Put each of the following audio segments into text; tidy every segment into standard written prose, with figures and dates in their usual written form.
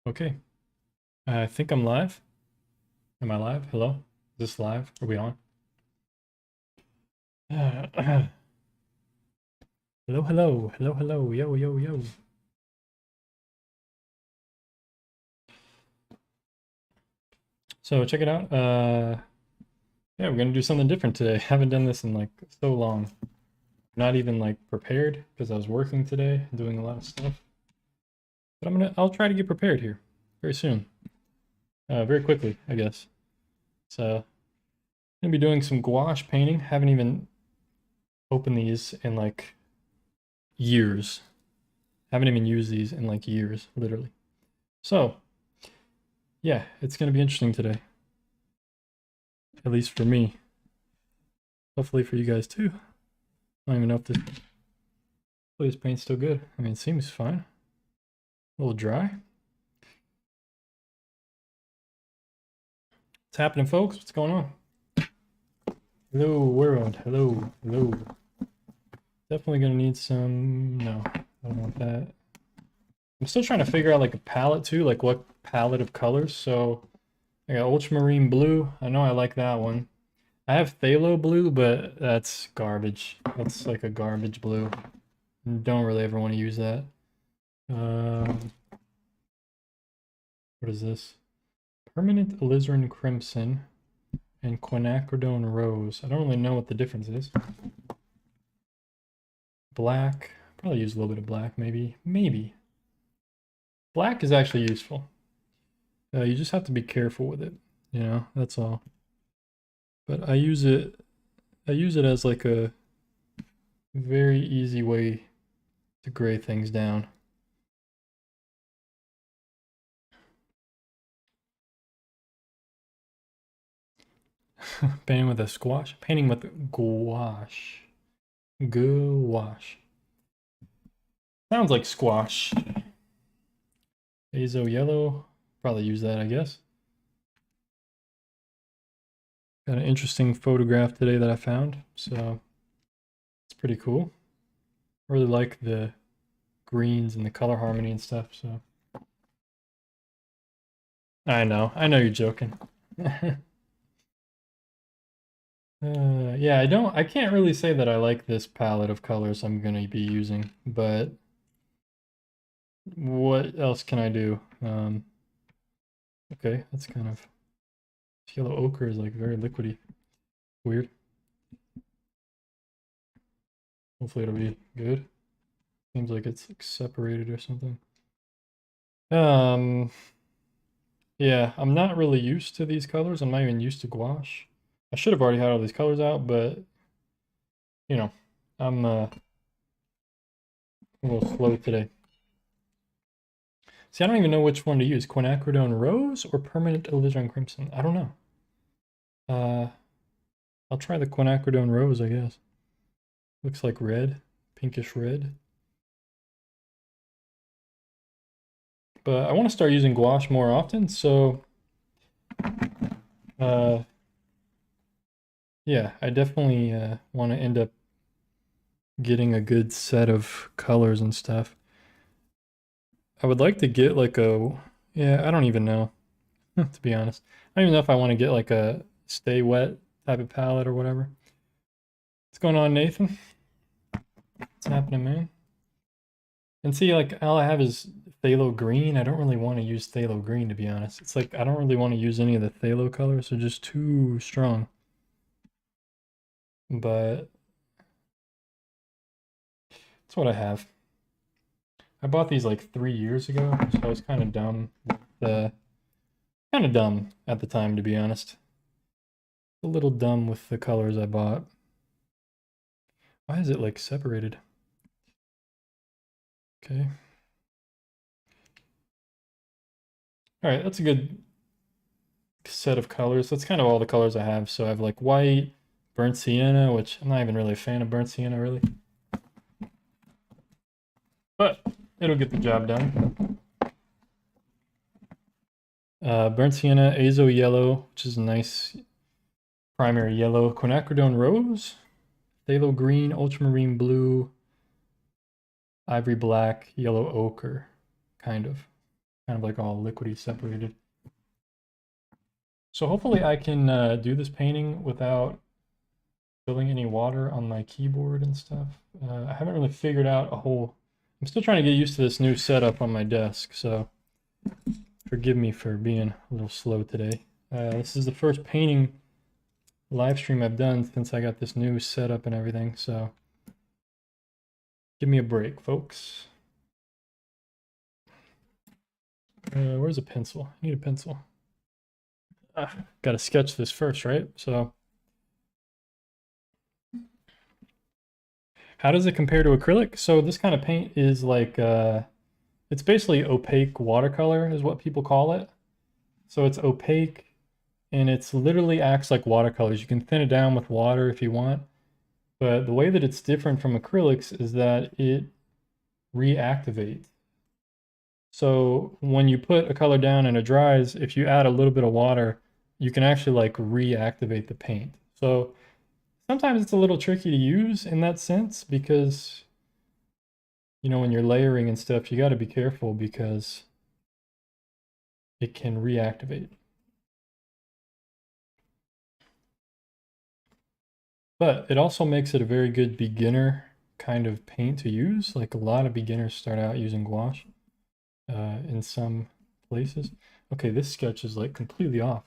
Okay, I think I'm live. Am I live? Hello? Is this live? Are we on? Hello, hello, hello, hello, yo, yo, yo. So check it out. Yeah, we're gonna do something different today. Haven't done this in like so long. Not even like prepared because I was working today, doing a lot of stuff. But I'll try to get prepared here very soon. Very quickly, I guess. So I'm gonna be doing some gouache painting. Haven't even opened these in like years. Haven't even used these in like years, literally. So, yeah, it's going to be interesting today. At least for me. Hopefully for you guys too. I don't even know if this paint's still good. I mean, it seems fine. A little dry. What's happening, folks? What's going on? Hello, world. Hello, hello. Definitely going to need some... No, I don't want that. I'm still trying to figure out like a palette too, like what palette of colors. So I got ultramarine blue. I know I like that one. I have phthalo blue, but that's garbage. That's like a garbage blue. Don't really ever want to use that. What is this? Permanent alizarin crimson and quinacridone rose. I don't really know what the difference is. Black. Probably use a little bit of black, maybe. Maybe. Black is actually useful. You just have to be careful with it. You know, that's all. But I use it as like a very easy way to gray things down. Painting with a squash? Painting with gouache. Gouache. Sounds like squash. Azo yellow. Probably use that, I guess. Got an interesting photograph today that I found, so it's pretty cool. Really like the greens and the color harmony and stuff, so. I know you're joking. Yeah, I can't really say that I like this palette of colors I'm gonna be using, but what else can I do? Okay, that's kind of, yellow ochre is like very liquidy. Weird. Hopefully it'll be good. Seems like it's like separated or something. Yeah, I'm not really used to these colors. I'm not even used to gouache. I should have already had all these colors out, but you know, I'm a little slow today. See, I don't even know which one to use. Quinacridone Rose or Permanent Alizarin Crimson? I don't know. I'll try the Quinacridone Rose, I guess. Looks like red, pinkish red. But I want to start using gouache more often, so yeah, I definitely want to end up getting a good set of colors and stuff. I would like to get like yeah, I don't even know, to be honest. I don't even know if I want to get like a stay wet type of palette or whatever. What's going on, Nathan? What's happening, man? And see, like, all I have is phthalo green. I don't really want to use phthalo green, to be honest. It's like, I don't really want to use any of the phthalo colors. They're just too strong. But that's what I have. I bought these like 3 years ago, so I was kind of dumb. Kind of dumb at the time, to be honest. A little dumb with the colors I bought. Why is it like separated? Okay. All right, that's a good set of colors. That's kind of all the colors I have. So I have like white, burnt sienna, which I'm not even really a fan of burnt sienna, really. But it'll get the job done. Burnt sienna, azo yellow, which is a nice primary yellow, quinacridone rose, phthalo green, ultramarine blue, ivory black, yellow ochre, kind of kind of like all liquidy separated. So hopefully I can do this painting without spilling any water on my keyboard and stuff. I haven't really figured out a whole... I'm still trying to get used to this new setup on my desk, so forgive me for being a little slow today. This is the first painting live stream I've done since I got this new setup and everything, so give me a break, folks. Where's a pencil? I need a pencil. Got to sketch this first, right? So how does it compare to acrylic? So this kind of paint is like, it's basically opaque watercolor is what people call it. So it's opaque and it's literally acts like watercolors. You can thin it down with water if you want. But the way that it's different from acrylics is that it reactivates. So when you put a color down and it dries, if you add a little bit of water, you can actually like reactivate the paint. So sometimes it's a little tricky to use in that sense because, you know, when you're layering and stuff, you got to be careful because it can reactivate. But it also makes it a very good beginner kind of paint to use. Like a lot of beginners start out using gouache in some places. Okay, this sketch is like completely off.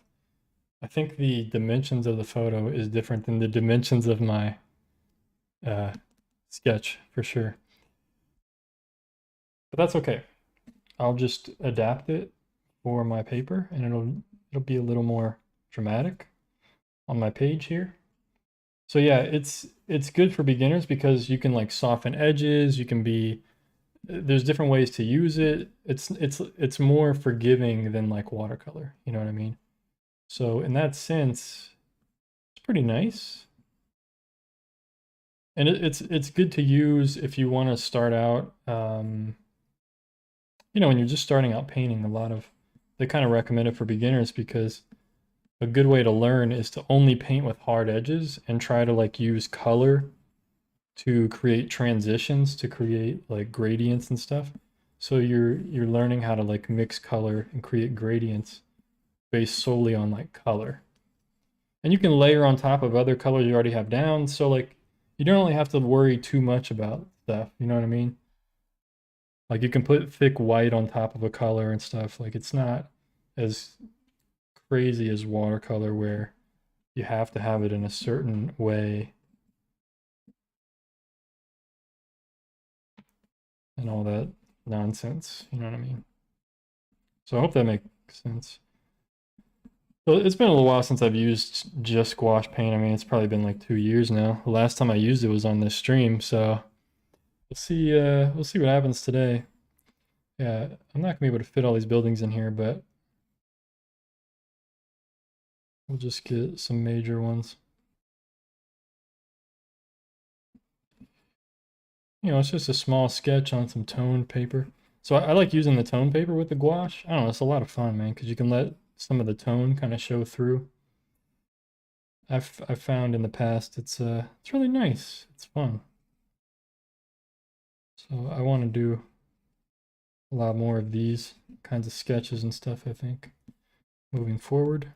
I think the dimensions of the photo is different than the dimensions of my sketch for sure. But that's okay. I'll just adapt it for my paper and it'll be a little more dramatic on my page here. So yeah, it's good for beginners because you can like soften edges, you can be there's different ways to use it. It's more forgiving than like watercolor, you know what I mean? So in that sense, it's pretty nice. And it's good to use if you want to start out you know, when you're just starting out painting, they kind of recommend it for beginners because a good way to learn is to only paint with hard edges and try to like use color to create transitions, to create like gradients and stuff. So you're learning how to like mix color and create gradients based solely on like color. And you can layer on top of other colors you already have down. So like you don't really have to worry too much about stuff, you know what I mean? Like you can put thick white on top of a color and stuff. Like it's not as crazy as watercolor where you have to have it in a certain way and all that nonsense, you know what I mean? So I hope that makes sense. So it's been a little while since I've used just gouache paint. I mean, it's probably been like 2 years now. The last time I used it was on this stream, so we'll see what happens today. Yeah, I'm not gonna be able to fit all these buildings in here, but we'll just get some major ones. You know, it's just a small sketch on some toned paper. So I like using the tone paper with the gouache. I don't know, it's a lot of fun, man, because you can let some of the tone kind of show through. I've found in the past it's really nice. It's fun. So I want to do a lot more of these kinds of sketches and stuff, I think, moving forward.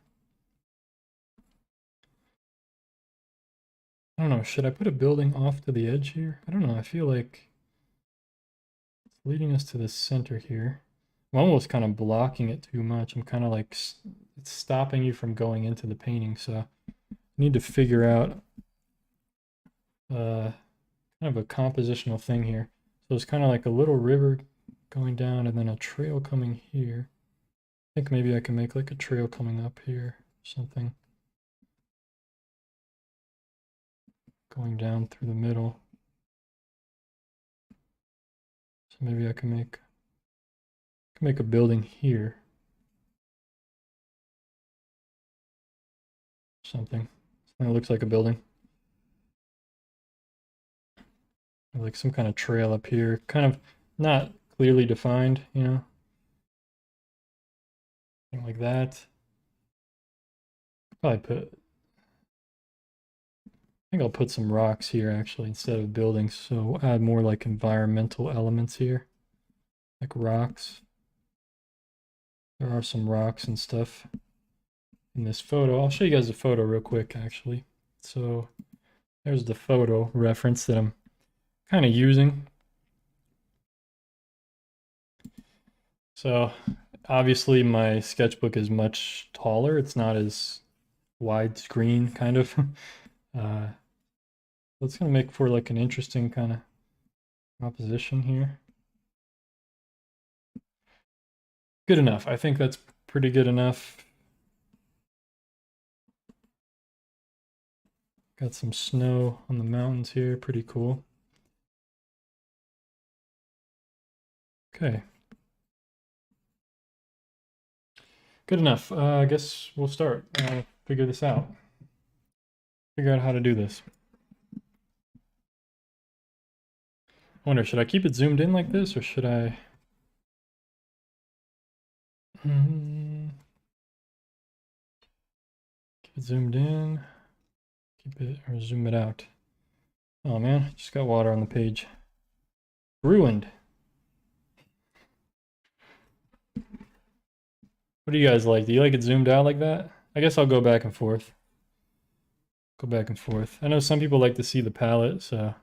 I don't know, should I put a building off to the edge here? I don't know, I feel like it's leading us to the center here. I'm almost kind of blocking it too much. I'm kind of like, it's stopping you from going into the painting, so I need to figure out kind of a compositional thing here. So it's kind of like a little river going down and then a trail coming here. I think maybe I can make like a trail coming up here or something. Going down through the middle. So maybe I can make a building here. Something that looks like a building. Like some kind of trail up here. Kind of not clearly defined, you know. Something like that. Probably I think I'll put some rocks here actually instead of buildings. So we'll add more like environmental elements here. Like rocks. There are some rocks and stuff in this photo. I'll show you guys a photo real quick, actually. So there's the photo reference that I'm kind of using. So obviously my sketchbook is much taller. It's not as widescreen kind of. That's gonna make for like an interesting kind of composition here. Good enough. I think that's pretty good enough. Got some snow on the mountains here. Pretty cool. Okay. Good enough. I guess we'll start. Figure this out. Figure out how to do this. I wonder, should I keep it zoomed in like this, or should I... keep it zoomed in. Keep it, or zoom it out. Oh man, just got water on the page. Ruined. What do you guys like? Do you like it zoomed out like that? I guess I'll go back and forth. Go back and forth. I know some people like to see the palette, so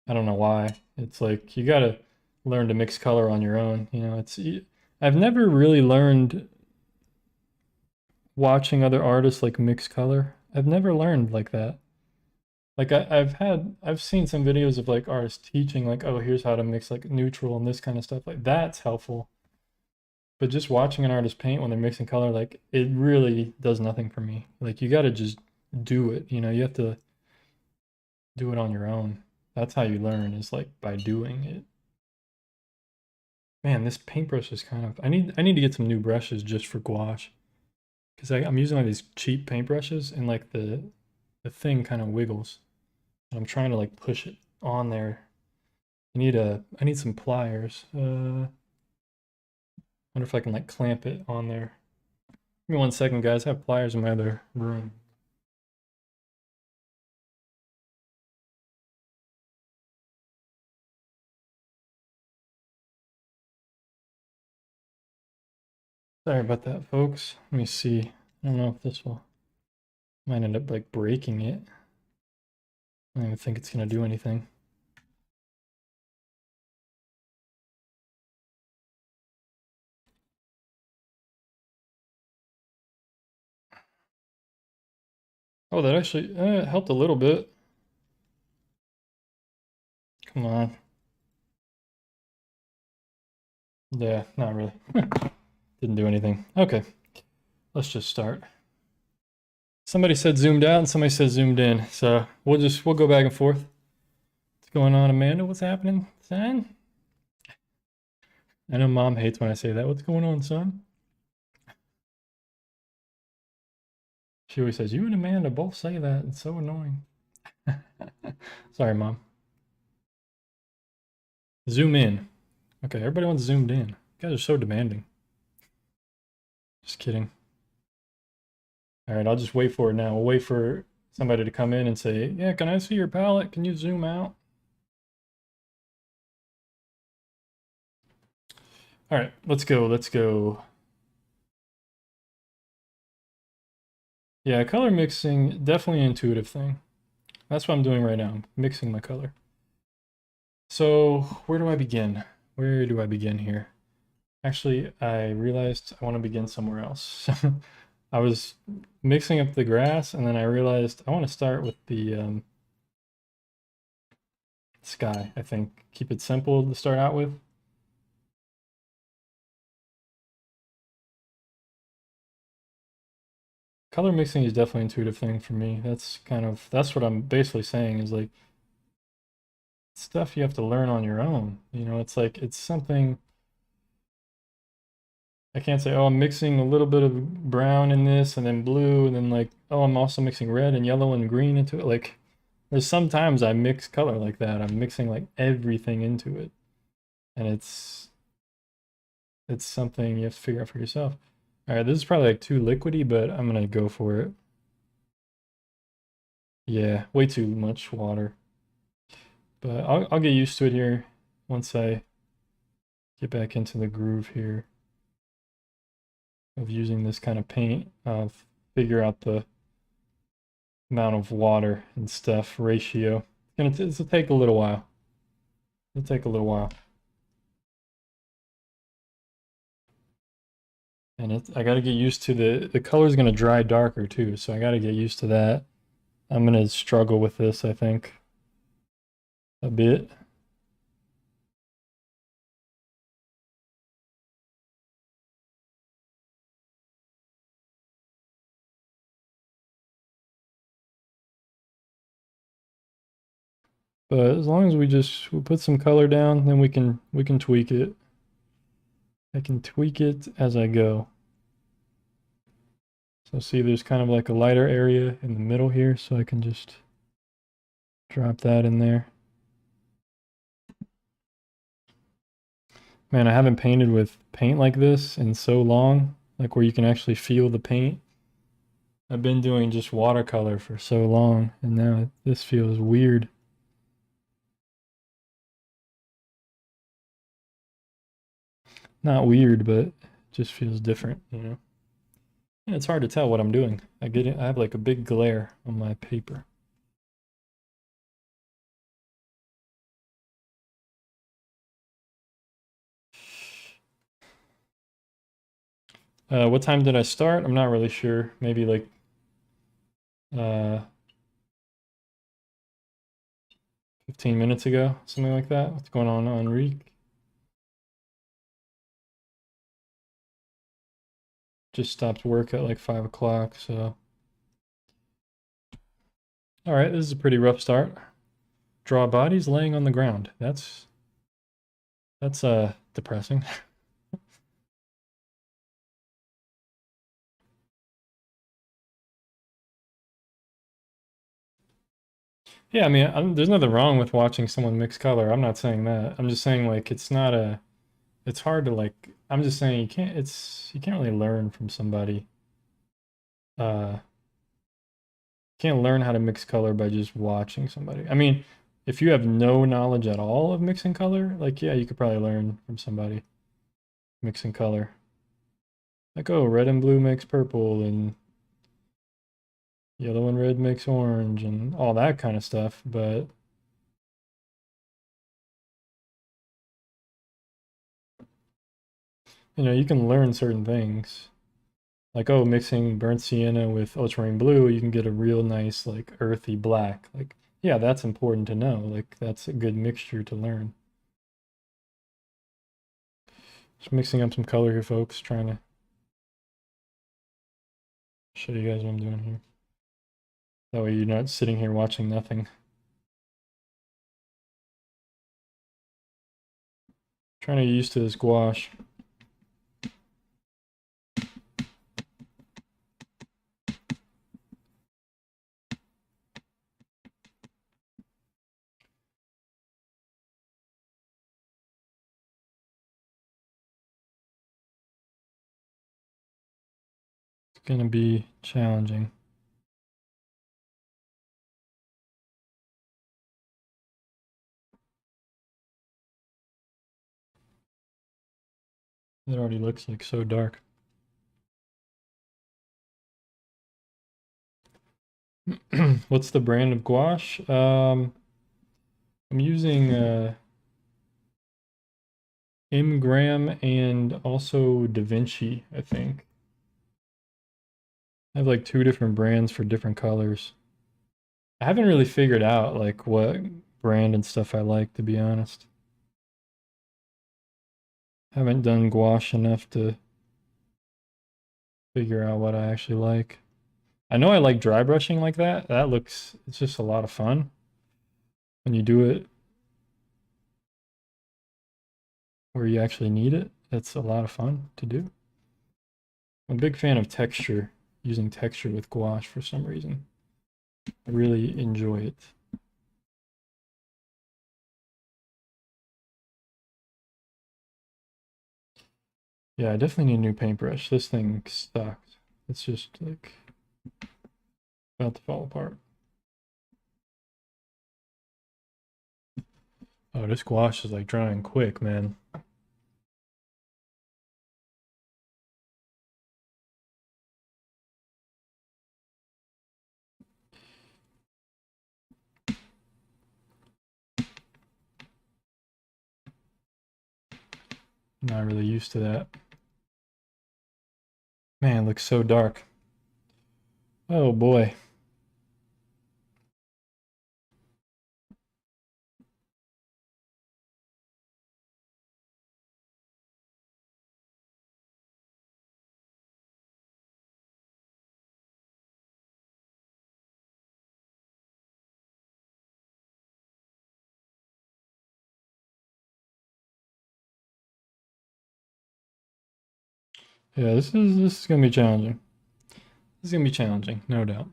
I don't know why. It's like you gotta learn to mix color on your own. You know, I've never really learned watching other artists like mix color. I've never learned like that. Like I've seen some videos of like artists teaching like, oh, here's how to mix like neutral and this kind of stuff. Like that's helpful. But just watching an artist paint when they're mixing color, like it really does nothing for me. Like you gotta just do it, you know, you have to do it on your own. That's how you learn, is like by doing it. Man, this paintbrush is kind of, I need to get some new brushes just for gouache. Because I'm using like these cheap paintbrushes and like the thing kind of wiggles. And I'm trying to like push it on there. I need some pliers. Wonder if I can like clamp it on there. Give me 1 second, guys. I have pliers in my other room. Sorry about that, folks. Let me see. I don't know if this will... Might end up like breaking it. I don't even think it's gonna do anything. Oh, that actually helped a little bit. Come on. Yeah, not really. Didn't do anything. Okay, let's just start. Somebody said zoomed out and somebody said zoomed in. So we'll go back and forth. What's going on, Amanda? What's happening, son? I know mom hates when I say that. What's going on, son? She always says, you and Amanda both say that. It's so annoying. Sorry, mom. Zoom in. Okay, everybody wants zoomed in. You guys are so demanding. Just kidding. All right, I'll just wait for it now. We'll wait for somebody to come in and say, yeah, can I see your palette? Can you zoom out? All right, let's go. Yeah, color mixing, definitely an intuitive thing. That's what I'm doing right now. I'm mixing my color. So where do I begin? Where do I begin here? Actually, I realized I want to begin somewhere else. I was mixing up the grass, and then I realized I want to start with the sky, I think. Keep it simple to start out with. Color mixing is definitely an intuitive thing for me. That's what I'm basically saying, is like stuff you have to learn on your own. You know, it's like it's something I can't say, oh, I'm mixing a little bit of brown in this and then blue and then like, oh, I'm also mixing red and yellow and green into it. Like there's sometimes I mix color like that. I'm mixing like everything into it. And it's something you have to figure out for yourself. All right, this is probably like too liquidy, but I'm gonna go for it. Yeah, way too much water. But I'll get used to it here once I get back into the groove here. of using this kind of paint. Figure out the amount of water and stuff ratio. It'll take a little while. It'll take a little while. And I got to get used to the color's going to dry darker too, so I got to get used to that. I'm going to struggle with this, I think, a bit. But as long as we put some color down, then we can tweak it. I can tweak it as I go. So see, there's kind of like a lighter area in the middle here, so I can just drop that in there. Man, I haven't painted with paint like this in so long, like where you can actually feel the paint. I've been doing just watercolor for so long, and now this feels weird. Not weird, but it just feels different, you know? And it's hard to tell what I'm doing. I have like a big glare on my paper. What time did I start? I'm not really sure. Maybe like 15 minutes ago, something like that. What's going on, Enrique? Just stopped work at like 5 o'clock, so. All right, this is a pretty rough start. Draw bodies laying on the ground. That's depressing. Yeah, I mean, there's nothing wrong with watching someone mix color. I'm not saying that. I'm just saying like it's hard to like. I'm just saying you can't really learn from somebody. Uh, can't learn how to mix color by just watching somebody. I mean, if you have no knowledge at all of mixing color, like yeah, you could probably learn from somebody mixing color. Like, oh, red and blue makes purple and yellow and red makes orange and all that kind of stuff, but you know, you can learn certain things. Like, oh, mixing burnt sienna with ultramarine blue, you can get a real nice, like, earthy black. Like, yeah, that's important to know. Like, that's a good mixture to learn. Just mixing up some color here, folks, trying to show you guys what I'm doing here. That way you're not sitting here watching nothing. Trying to get used to this gouache. It's gonna be challenging. It already looks like so dark. What's the brand of gouache? I'm using Graham and also Da Vinci, I think. I have like 2 different brands for different colors. I haven't really figured out like what brand and stuff I like, to be honest. Haven't done gouache enough to figure out what I actually like. I know I like dry brushing like that. It's just a lot of fun when you do it where you actually need it. It's a lot of fun to do. I'm a big fan of texture, using texture with gouache for some reason. I really enjoy it. Yeah, I definitely need a new paintbrush. This thing sucks. It's just like about to fall apart. Oh, this gouache is like drying quick, man. Not really used to that. Man, it looks so dark. Oh boy. Yeah, this is gonna be challenging. This is gonna be challenging, no doubt.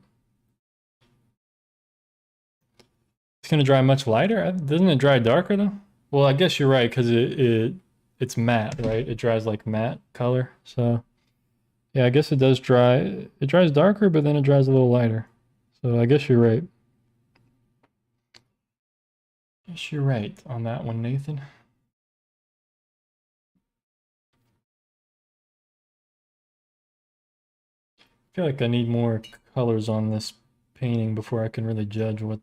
It's gonna dry much lighter? Doesn't it dry darker though? Well, I guess you're right, because it's matte, right? It dries like matte color. So yeah, I guess it does dry. It dries darker, but then it dries a little lighter. So I guess you're right. Yes, you're right on that one, Nathan. I feel like I need more colors on this painting before I can really judge what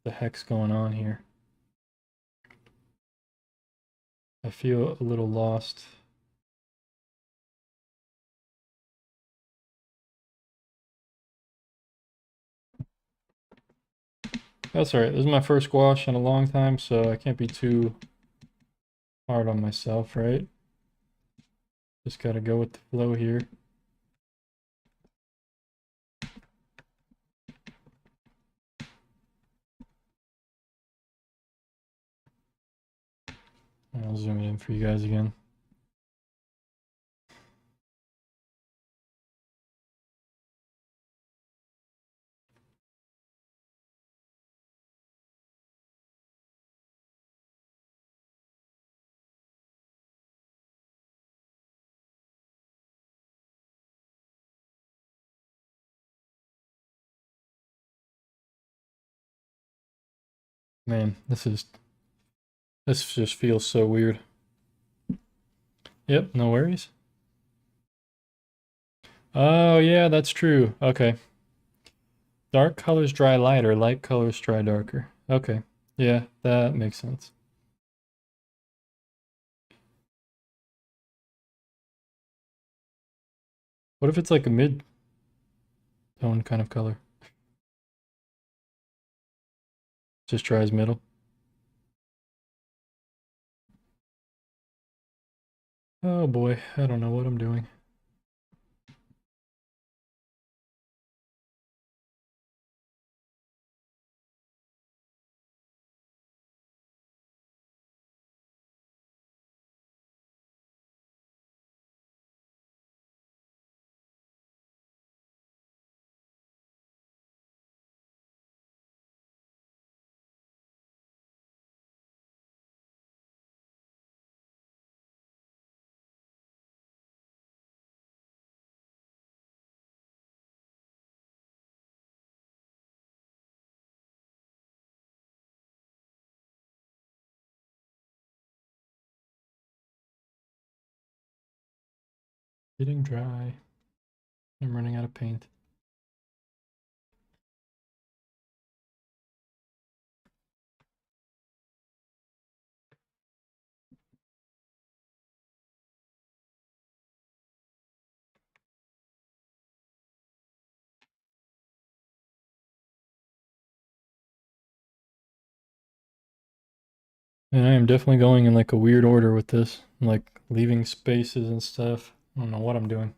the heck's going on here. I feel a little lost. That's alright. This is my first gouache in a long time, so I can't be too hard on myself, right? Just gotta go with the flow here. I'll zoom it in for you guys again. Man, this just feels so weird. Yep, no worries. Oh yeah, that's true. Okay. Dark colors dry lighter, light colors dry darker. Okay. Yeah, that makes sense. What if it's like a mid-tone kind of color? Just dries middle. Oh boy, I don't know what I'm doing. Getting dry. I'm running out of paint. And I am definitely going in like a weird order with this, like leaving spaces and stuff. I don't know what I'm doing.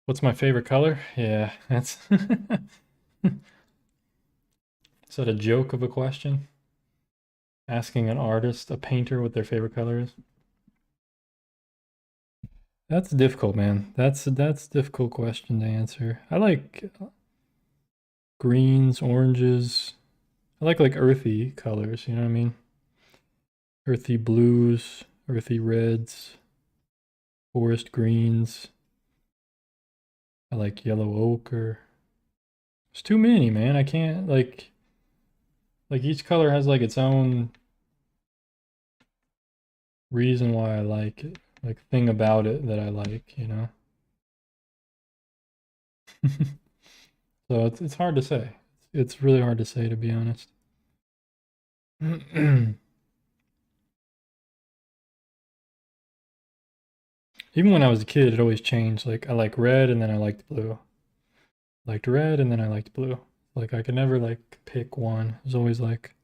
What's my favorite color? Yeah, that's is that a joke of a question? Asking an artist, a painter, what their favorite color is? That's difficult, man. That's a difficult question to answer. I like greens, oranges. I like earthy colors, you know what I mean? Earthy blues, earthy reds, forest greens. I like yellow ochre. There's too many, man. I can't like each color has like its own reason why I like it, like thing about it that I like, you know? So it's hard to say. It's really hard to say, to be honest. Even when I was a kid, it always changed. Like I like red and then I liked blue. Liked red and then I liked blue. Like I could never like pick one. It was always like,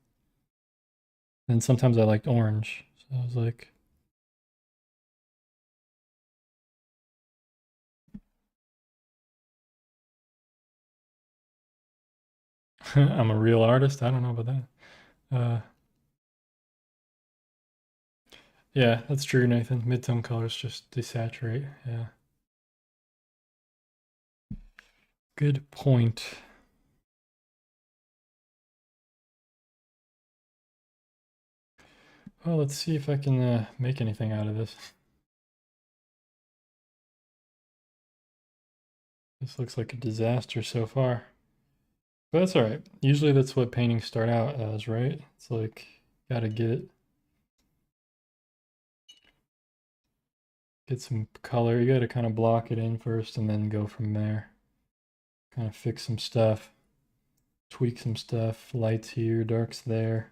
and sometimes I liked orange. So I was like, I'm a real artist. I don't know about that. Yeah, that's true, Nathan. Midtone colors just desaturate. Yeah. Good point. Well, let's see if I can make anything out of this. This looks like a disaster so far. But that's all right. Usually that's what paintings start out as, right? It's like, gotta get some color. You gotta kind of block it in first and then go from there. Kind of fix some stuff, tweak some stuff, lights here, darks there,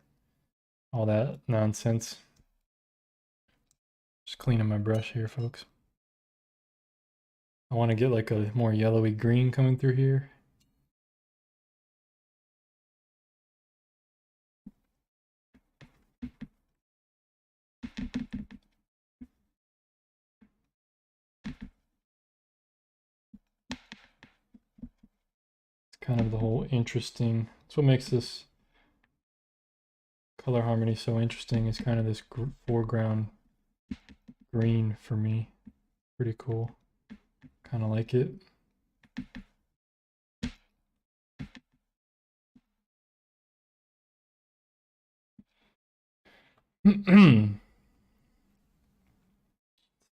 all that nonsense. Just cleaning my brush here, folks. I want to get like a more yellowy green coming through here. It's kind of the whole interesting. That's what makes this color harmony so interesting. Is kind of this foreground green for me. Pretty cool. Kind of like it.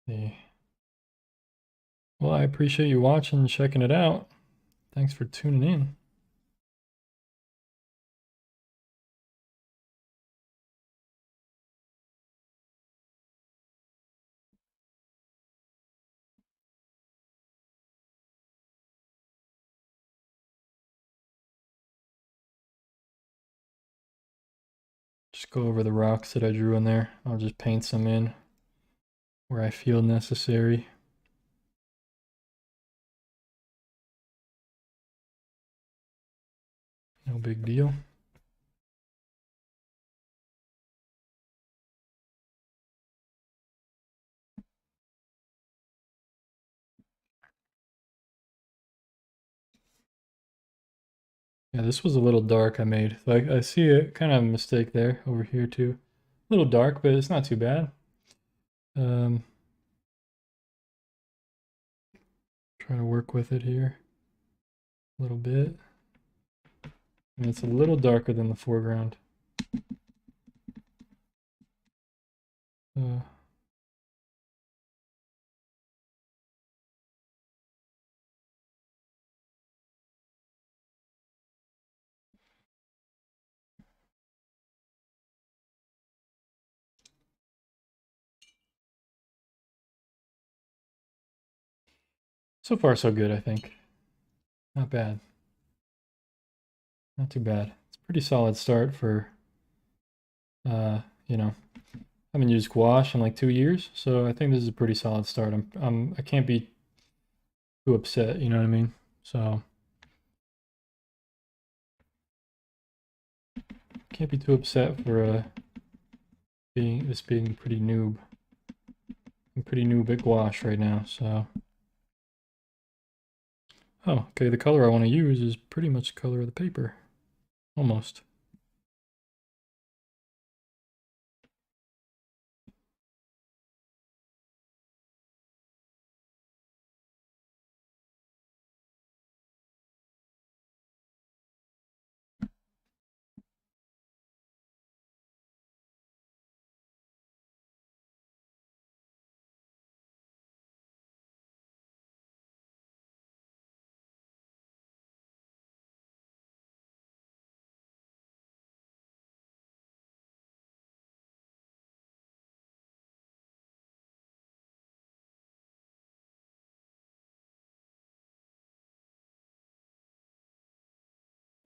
See. Well, I appreciate you watching and checking it out. Thanks for tuning in. Just go over the rocks that I drew in there. I'll just paint some in where I feel necessary. No big deal. Yeah, this was a little dark I made. Like I see a kind of mistake there over here too. A little dark, but it's not too bad. Try to work with it here a little bit. And it's a little darker than the foreground. Uh, so far so good, I think. Not bad. Not too bad. It's a pretty solid start for, you know, I haven't used gouache in like 2 years, so I think this is a pretty solid start. I can't be too upset, you know what I mean? So can't be too upset for being pretty noob. I'm pretty noob at gouache right now, so. Oh, okay, the color I want to use is pretty much the color of the paper. Almost.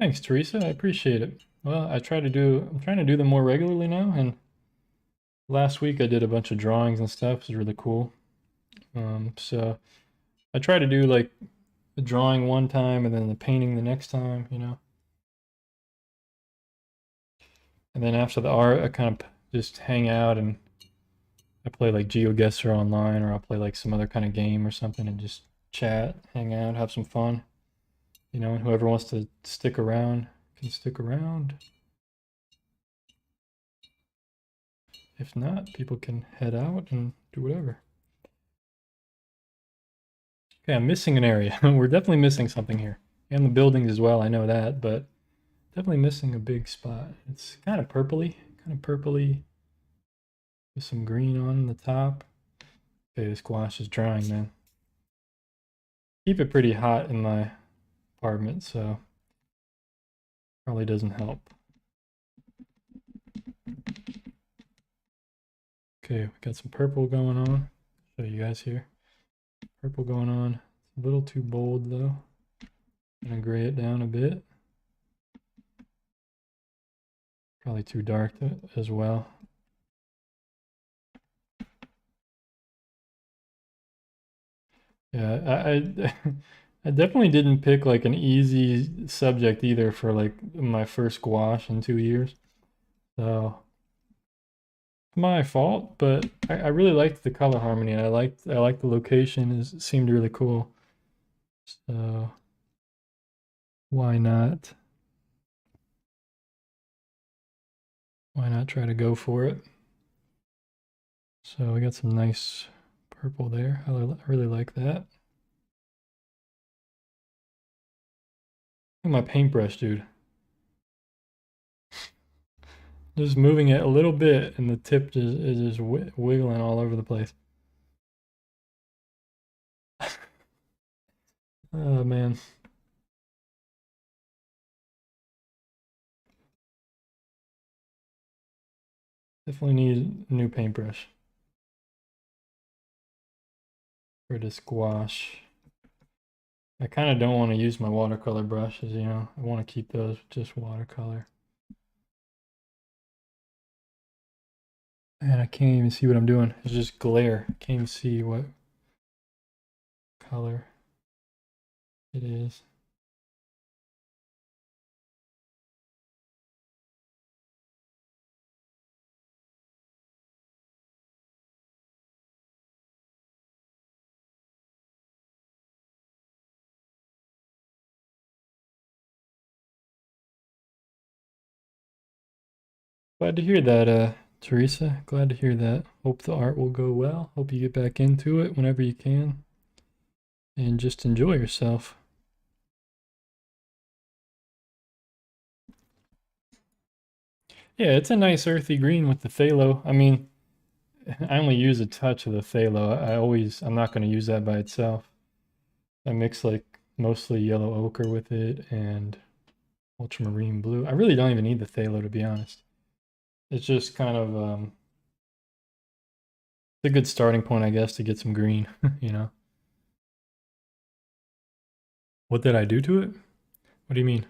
Thanks, Teresa. I appreciate it. Well, I'm trying to do them more regularly now, and last week I did a bunch of drawings and stuff. It was really cool. So I try to do like the drawing one time and then the painting the next time, you know. And then after the art, I kind of just hang out and I play like GeoGuessr online, or I'll play like some other kind of game or something and just chat, hang out, have some fun. You know, and whoever wants to stick around can stick around. If not, people can head out and do whatever. Okay, I'm missing an area. We're definitely missing something here. And the buildings as well, I know that, but definitely missing a big spot. It's kind of purpley with some green on the top. Okay, this gouache is drying, man. Keep it pretty hot in my apartment, so probably doesn't help. Okay, we got some purple going on. Show you guys here. Purple going on. It's a little too bold though. I'm gonna gray it down a bit. Probably too dark as well. Yeah, I definitely didn't pick like an easy subject either for like my first gouache in 2 years. So my fault, but I really liked the color harmony and I liked the location. It seemed really cool. So why not? Why not try to go for it? So we got some nice purple there. I really like that. Look at my paintbrush, dude. Just moving it a little bit and the tip is just wiggling all over the place. Oh man. Definitely need a new paintbrush for this gouache. I kind of don't want to use my watercolor brushes, you know. I want to keep those just watercolor. And I can't even see what I'm doing. It's just glare. I can't even see what color it is. Glad to hear that, Teresa. Glad to hear that. Hope the art will go well. Hope you get back into it whenever you can. And just enjoy yourself. Yeah, it's a nice earthy green with the phthalo. I mean, I only use a touch of the phthalo. I'm not going to use that by itself. I mix like mostly yellow ochre with it and ultramarine blue. I really don't even need the phthalo, to be honest. It's just kind of it's a good starting point, I guess, to get some green, you know. What did I do to it? What do you mean?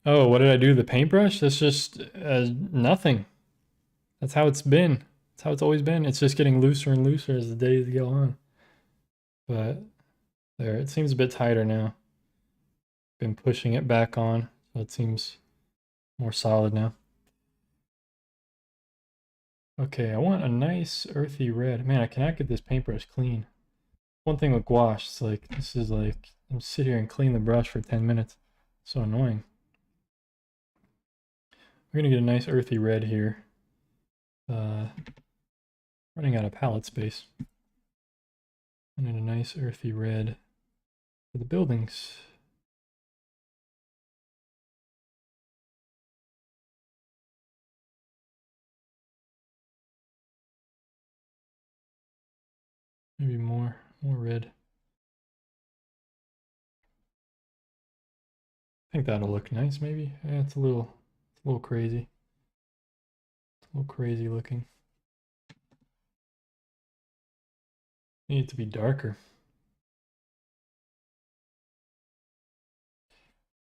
Oh, what did I do to the paintbrush? That's just nothing. That's how it's been. That's how it's always been. It's just getting looser and looser as the days go on. But there, it seems a bit tighter now. Been pushing it back on, so it seems more solid now. Okay, I want a nice earthy red. Man, I cannot get this paintbrush clean. One thing with gouache, it's like, this is like, I'm sit here and clean the brush for 10 minutes. So annoying. We're gonna get a nice earthy red here. Running out of palette space. And then a nice earthy red for the buildings. Maybe more red. I think that'll look nice, maybe. Yeah, it's a little crazy. It's a little crazy looking. Need it to be darker.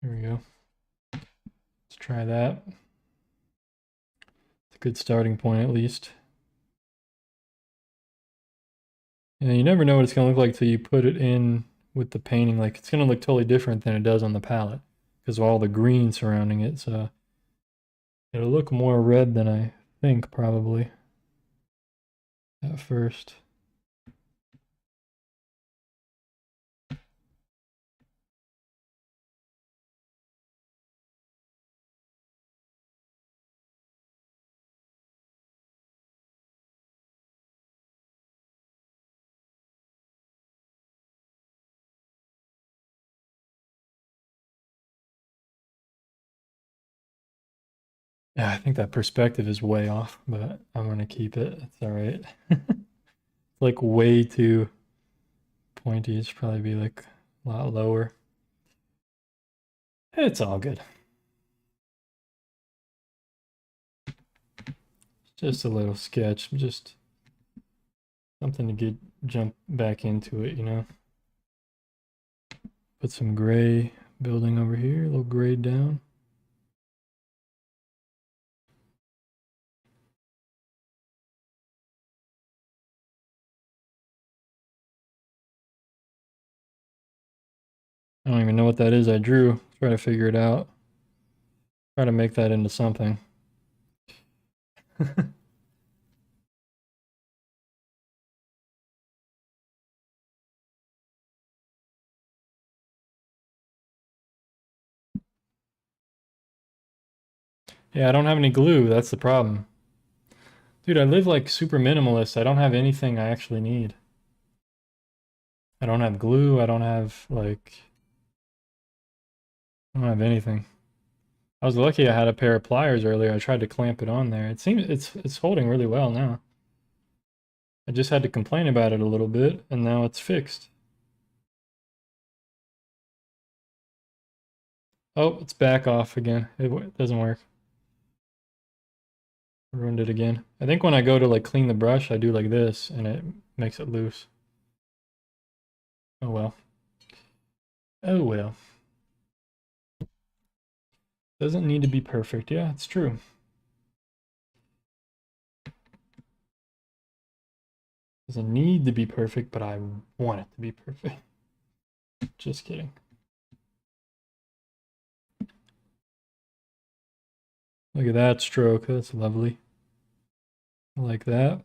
There we go. Let's try that. It's a good starting point, at least. And you never know what it's going to look like till you put it in with the painting. Like, it's going to look totally different than it does on the palette because of all the green surrounding it. So it'll look more red than I think, probably, at first. Yeah, I think that perspective is way off, but I'm going to keep it. It's all right. Like way too pointy. It should probably be like a lot lower. It's all good. Just a little sketch, just something to jump back into it, you know. Put some gray building over here, a little grayed down. I don't even know what that is I drew. Try to figure it out. Try to make that into something. Yeah, I don't have any glue. That's the problem. Dude, I live like super minimalist. I don't have anything I actually need. I don't have glue. I don't have like, I don't have anything. I was lucky I had a pair of pliers earlier. I tried to clamp it on there. It seems it's holding really well now. I just had to complain about it a little bit, and now it's fixed. Oh, it's back off again. It doesn't work. Ruined it again. I think when I go to like clean the brush, I do like this, and it makes it loose. Oh well. Oh well. Doesn't need to be perfect. Yeah, it's true. Doesn't need to be perfect, but I want it to be perfect. Just kidding. Look at that stroke. That's lovely. I like that.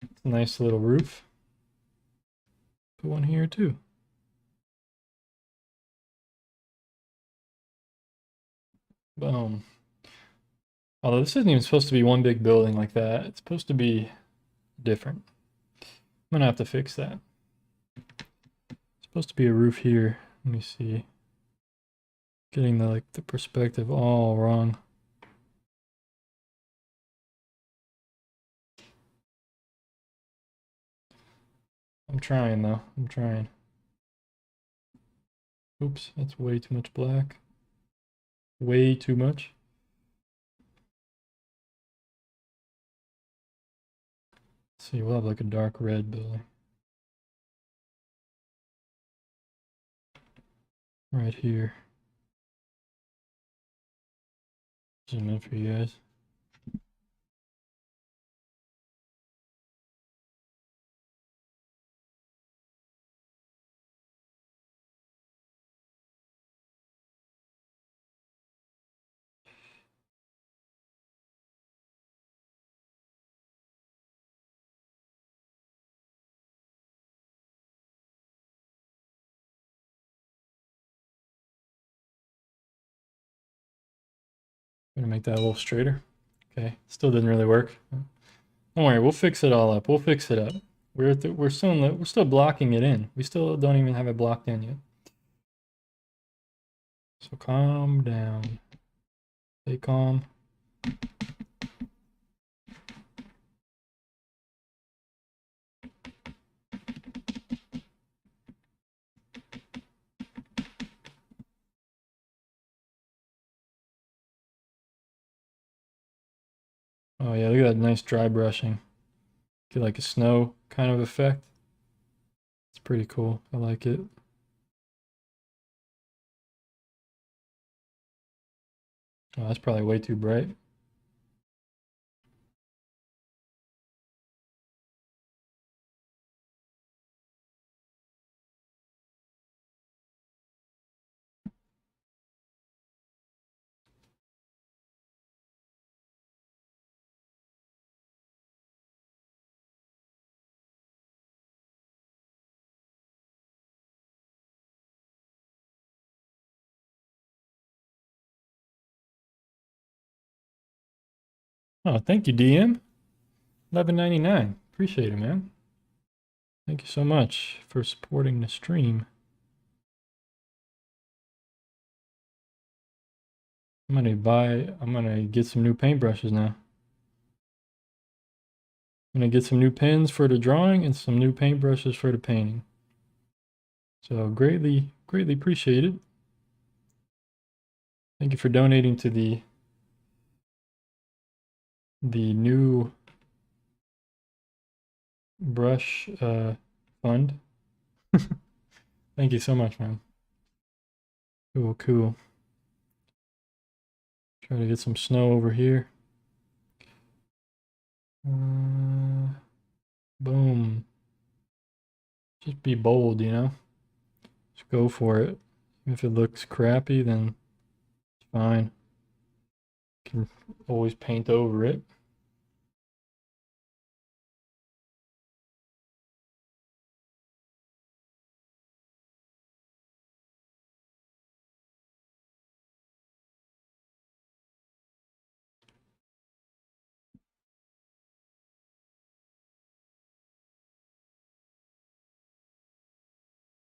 It's a nice little roof. Put one here too. Boom. Although this isn't even supposed to be one big building like that. It's supposed to be different. I'm gonna have to fix that. It's supposed to be a roof here. Let me see. Getting the perspective all wrong. I'm trying though. I'm trying. Oops, that's way too much black. Way too much. Let's see, we'll have like a dark red building. Right here. Zoom in for you guys. I'm gonna make that a little straighter. Okay, still didn't really work. Don't worry, we'll fix it all up. We'll fix it up. We're still blocking it in. We still don't even have it blocked in yet. So calm down. Stay calm. Oh yeah, look at that nice dry brushing. Get like a snow kind of effect. It's pretty cool. I like it. Oh, that's probably way too bright. Oh, thank you, DM. 11.99. Appreciate it, man. Thank you so much for supporting the stream. I'm gonna get some new paintbrushes now. I'm gonna get some new pens for the drawing and some new paintbrushes for the painting. So greatly appreciate it. Thank you for donating to the new brush fund. Thank you so much, man. Cool. Try to get some snow over here. Boom. Just be bold, you know? Just go for it. If it looks crappy, then it's fine. You can always paint over it.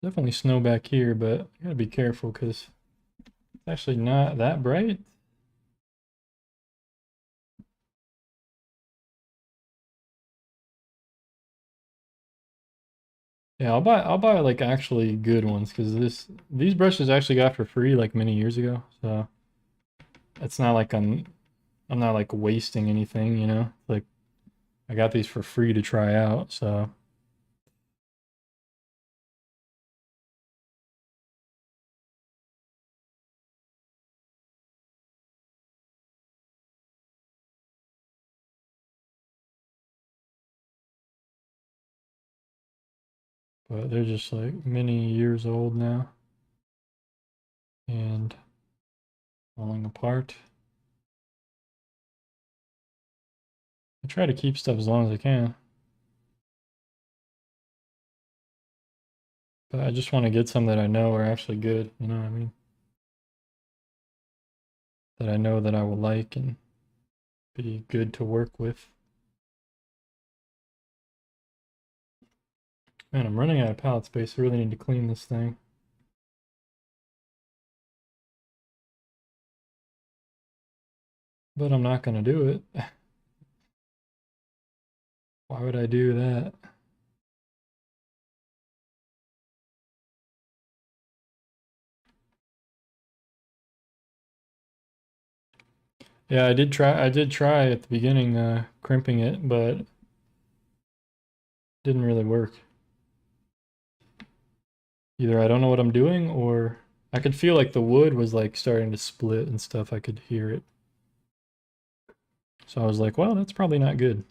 Definitely snow back here, but you gotta be careful because it's actually not that bright. Yeah, I'll buy like actually good ones because these brushes I actually got for free like many years ago. So it's not like I'm not like wasting anything, you know? Like I got these for free to try out, so but they're just like many years old now and falling apart. I try to keep stuff as long as I can. But I just want to get some that I know are actually good, you know what I mean? That I know that I will like and be good to work with. Man, I'm running out of palette space. I really need to clean this thing. But I'm not gonna do it. Why would I do that? Yeah, I did try at the beginning crimping it, but didn't really work. Either I don't know what I'm doing or I could feel like the wood was like starting to split and stuff. I could hear it. So I was like, well, that's probably not good.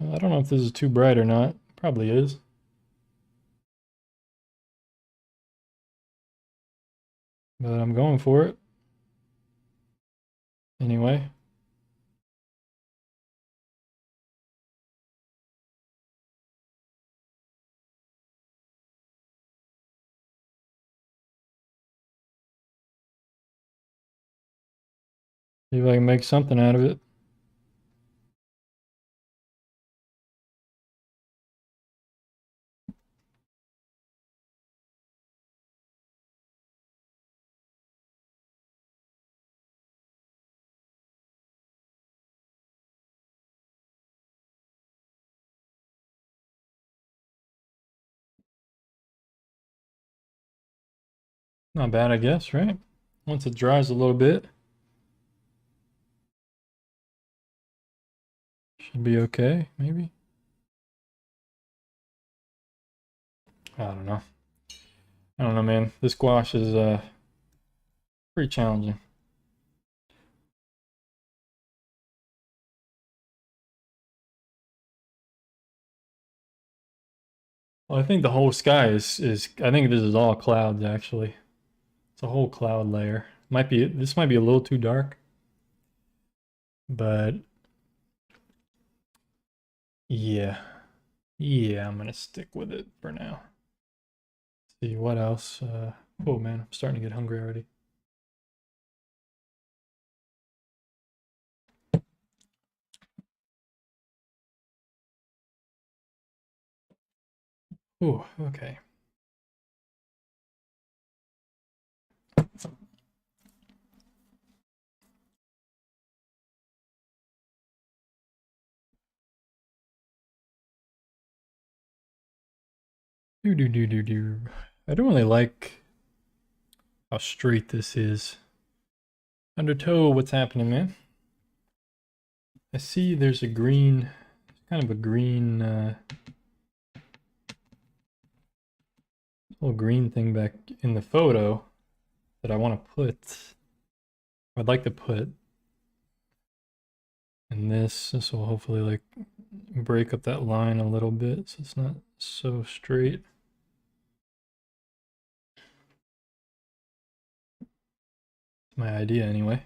I don't know if this is too bright or not. Probably is. But I'm going for it. Anyway. See if I can make something out of it. Not bad, I guess, right? Once it dries a little bit, should be okay, maybe. I don't know. I don't know, man. This gouache is pretty challenging. Well, I think the whole sky is I think this is all clouds actually. It's a whole cloud layer. This might be a little too dark, but yeah. Yeah, I'm gonna stick with it for now. See what else. Oh man, I'm starting to get hungry already. Oh, okay. Do do do do do. I don't really like how straight this is. Undertow, what's happening, man? I see there's a green, kind of a green, little green thing back in the photo that I want to put. I'd like to put in this. This will hopefully like break up that line a little bit so it's not so straight. It's my idea anyway.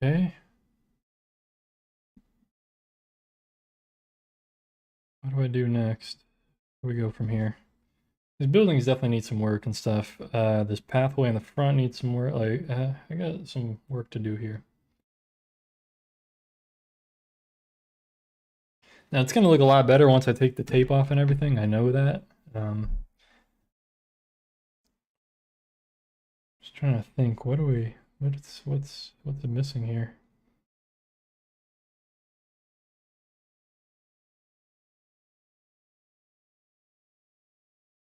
Okay. What do I do next? Where do we go from here? These buildings definitely need some work and stuff. This pathway in the front needs some work. Like, I got some work to do here. Now it's gonna look a lot better once I take the tape off and everything. I know that. Just trying to think. What's missing here?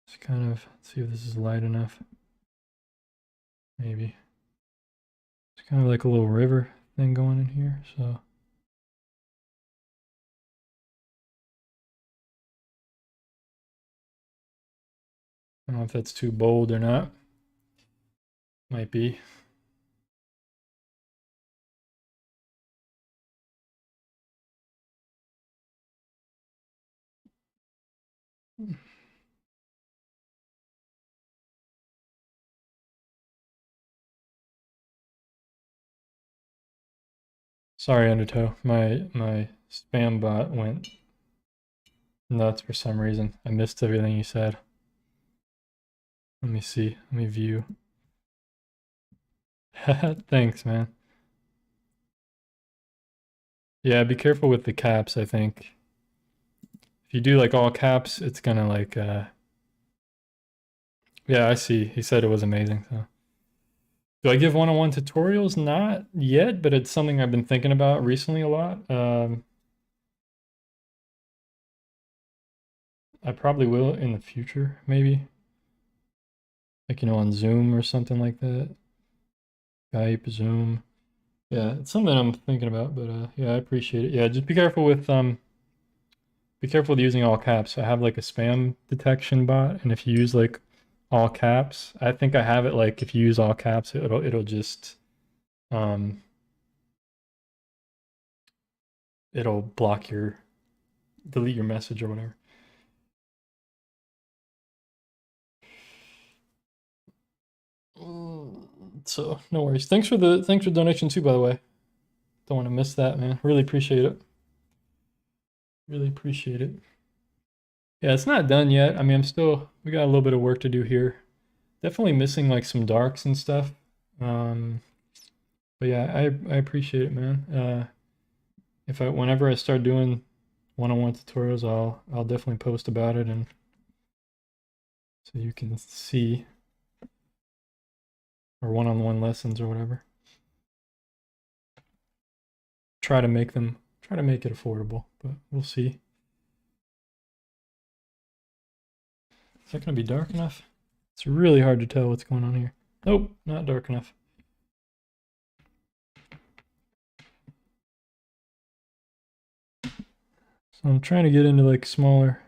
Just kind of see if this is light enough. Maybe. It's kind of like a little river thing going in here. So. I don't know if that's too bold or not. Might be. Sorry, Undertow. My spam bot went nuts for some reason. I missed everything you said. Let me see. Let me view. Thanks, man. Yeah, be careful with the caps, I think. If you do like all caps, it's gonna like yeah, I see. He said it was amazing, so. Do I give one-on-one tutorials? Not yet, but it's something I've been thinking about recently a lot. I probably will in the future, maybe. Like, on Zoom or something like that. Skype, Zoom. Yeah, it's something I'm thinking about, but yeah, I appreciate it. Yeah, just be careful with using all caps. I have like a spam detection bot, and if you use like all caps, I think I have it like if you use all caps, it'll just it'll delete your message or whatever. So no worries. Thanks for the donation too, by the way. Don't want to miss that, man. Really appreciate it. Really appreciate it. Yeah, it's not done yet. I mean, we got a little bit of work to do here. Definitely missing like some darks and stuff. But yeah, I appreciate it, man. Whenever I start doing one-on-one tutorials, I'll definitely post about it and so you can see, or one-on-one lessons or whatever. try to make it affordable, but we'll see. Is that gonna be dark enough? It's really hard to tell what's going on here. Nope, not dark enough. So I'm trying to get into like smaller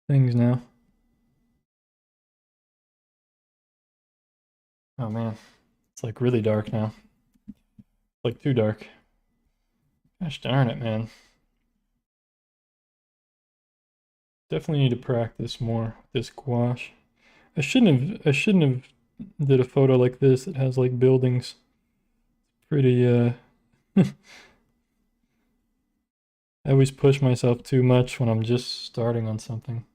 things now. Oh man, it's like really dark now. Like too dark. Gosh darn it, man. Definitely need to practice more with this gouache. I shouldn't have did a photo like this that has like buildings. Pretty I always push myself too much when I'm just starting on something.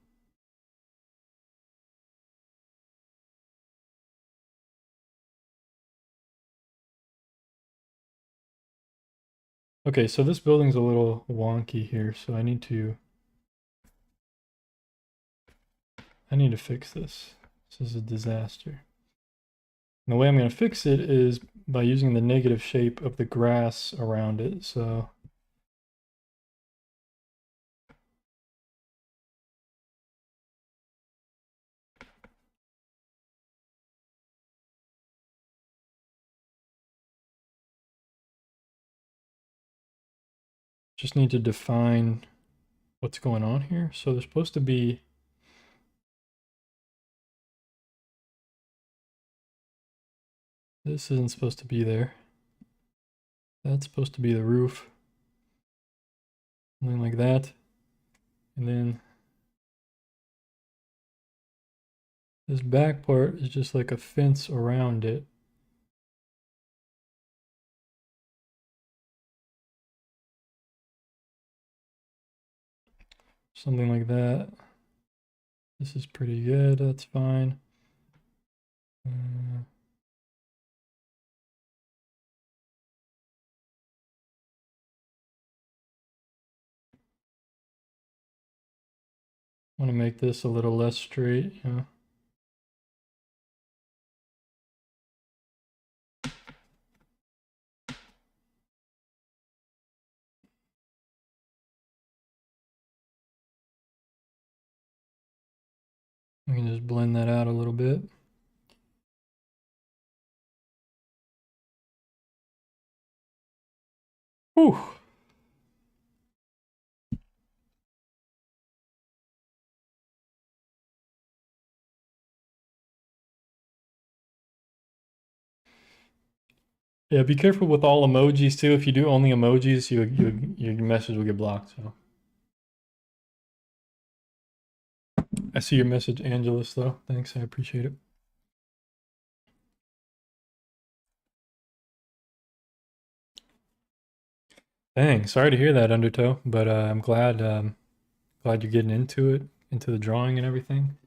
Okay, so this building's a little wonky here, so I need to fix this. This is a disaster. And the way I'm going to fix it is by using the negative shape of the grass around it. So just need to define what's going on here. So there's supposed to be this isn't supposed to be there. That's supposed to be the roof. Something like that. And then this back part is just like a fence around it. Something like that. This is pretty good, that's fine. I want to make this a little less straight, you know. We can just blend that out a little bit. Whew. Yeah, be careful with all emojis too. If you do only emojis, your message will get blocked. So I see your message, Angelus, though. Thanks, I appreciate it. Dang, sorry to hear that, Undertow, but I'm glad glad you're getting into it, into the drawing and everything.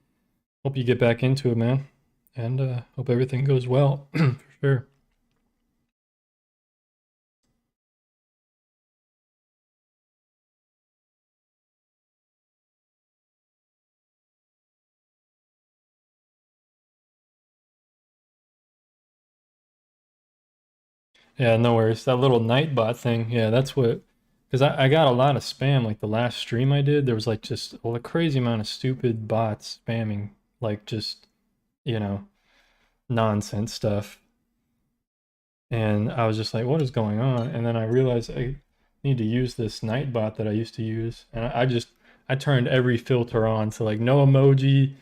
Hope you get back into it, man, and hope everything goes well for sure. Yeah, no worries. That little Nightbot thing, yeah, that's what. Because I got a lot of spam. Like the last stream I did, there was like just a crazy amount of stupid bots spamming, like just, you know, nonsense stuff. And I was just like, what is going on? And then I realized I need to use this Nightbot that I used to use. And I turned every filter on. So like no emoji,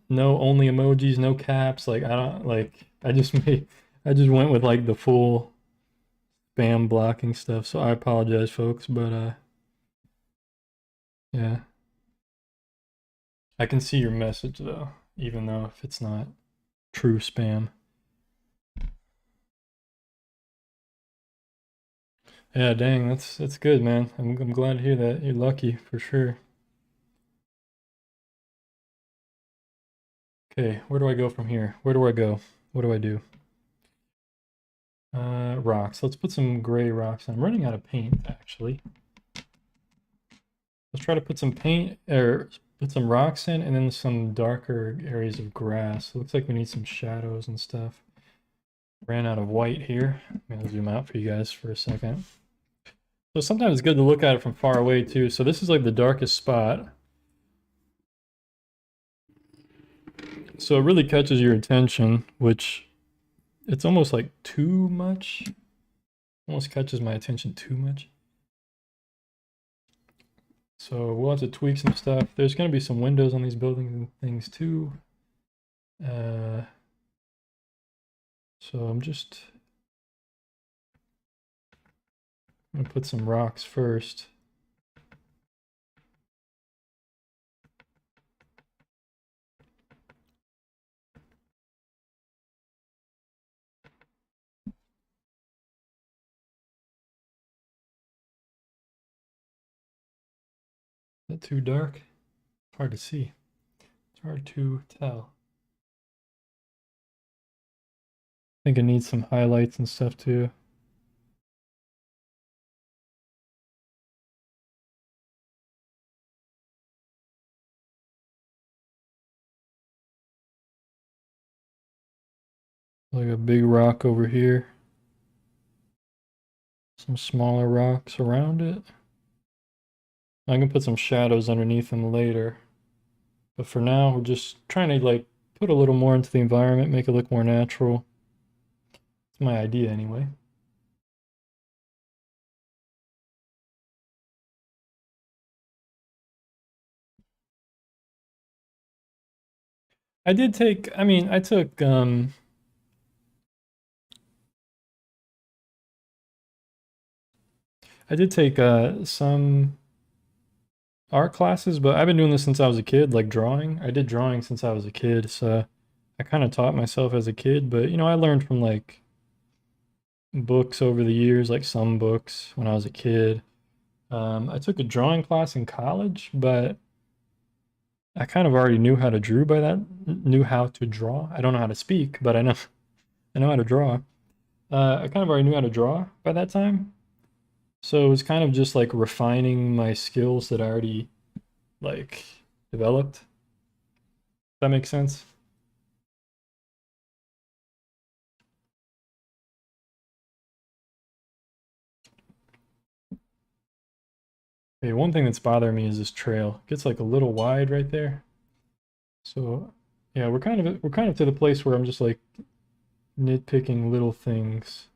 no only emojis, no caps. Like I don't like, I just went with like the full spam blocking stuff. So I apologize, folks, but yeah. I can see your message though, even though if it's not true spam. Yeah, dang, that's good, man. I'm glad to hear that. You're lucky for sure. Okay, where do I go from here? Where do I go? What do I do? Rocks. Let's put some gray rocks. I'm running out of paint, actually. Let's try to put some paint, or put some rocks in, and then some darker areas of grass. It looks like we need some shadows and stuff. ran out of white here. I'll zoom out for you guys for a second. So sometimes it's good to look at it from far away too. So this is like the darkest spot. So it really catches your attention, which it's almost like too much. Almost catches my attention too much. So we'll have to tweak some stuff. There's going to be some windows on these buildings and things too. So I'm just going to put some rocks first. Is that too dark? It's hard to see. It's hard to tell. I think it needs some highlights and stuff too. Like a big rock over here. Some smaller rocks around it. I can put some shadows underneath them later. But for now, we're just trying to like put a little more into the environment, make it look more natural. It's my idea anyway. I did take, I mean, I took some art classes, but I've been doing this since I was a kid, like drawing. I did drawing since I was a kid, so I kind of taught myself as a kid, but you know, I learned from like books over the years, like some books when I was a kid. I took a drawing class in college, but I kind of already knew how to knew how to draw. I don't know how to speak, but I know how to draw. I kind of already knew how to draw by that time. So it was kind of just like refining my skills that I already like developed. That makes sense? Hey, one thing that's bothering me is this trail. It gets like a little wide right there. So yeah, we're kind of to the place where I'm just like nitpicking little things.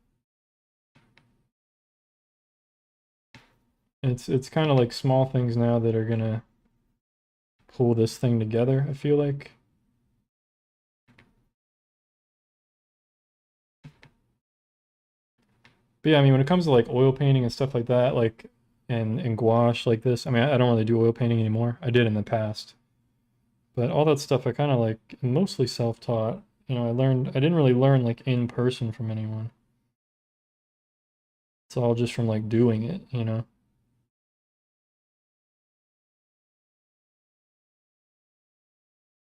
It's kind of like small things now that are gonna pull this thing together, I feel like. But yeah, I mean, when it comes to like oil painting and stuff like that, like and gouache like this, I mean, I don't really do oil painting anymore. I did in the past. But all that stuff I kind of like mostly self-taught. You know, I didn't really learn like in person from anyone. It's all just from like doing it, you know.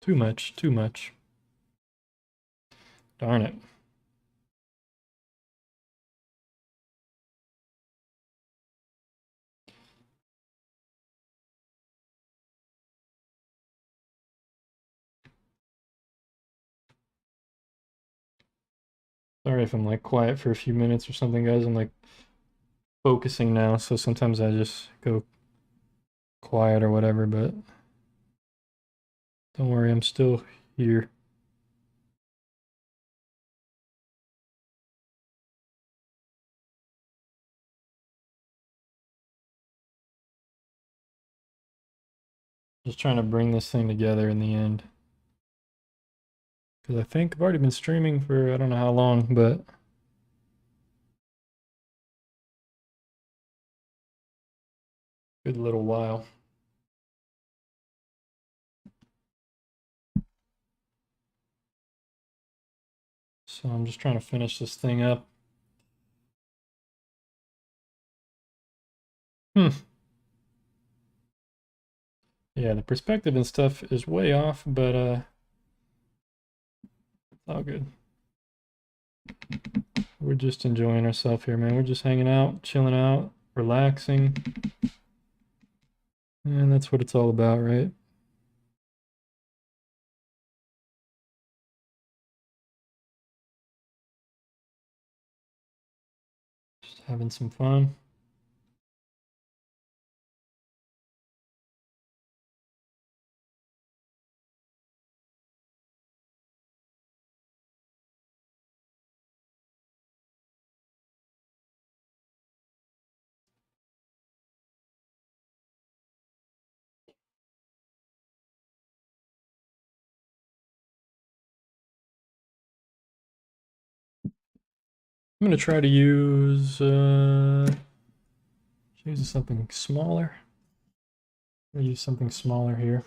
Too much, too much. Darn it. Sorry if I'm like quiet for a few minutes or something, guys. I'm like focusing now, so sometimes I just go quiet or whatever, but don't worry, I'm still here. Just trying to bring this thing together in the end. Because I think I've already been streaming for I don't know how long, but good little while. So I'm just trying to finish this thing up. Yeah, the perspective and stuff is way off, but it's all good. We're just enjoying ourselves here, man. We're just hanging out, chilling out, relaxing. And that's what it's all about, right? having some fun. I'm gonna try to use something smaller. I'll use something smaller here.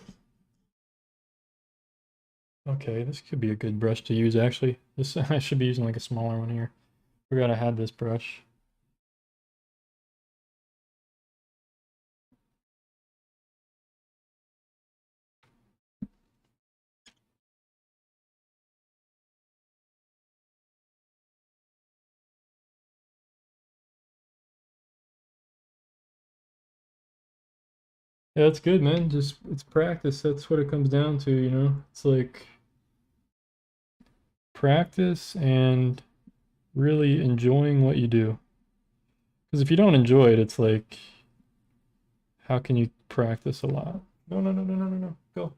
Okay, this could be a good brush to use actually. This I should be using like a smaller one here. Forgot I had this brush. Yeah, that's good, man. Just it's practice. That's what it comes down to, you know. It's like practice and really enjoying what you do. Because if you don't enjoy it, it's like, how can you practice a lot? No, no, no, no, no, no, no. Go.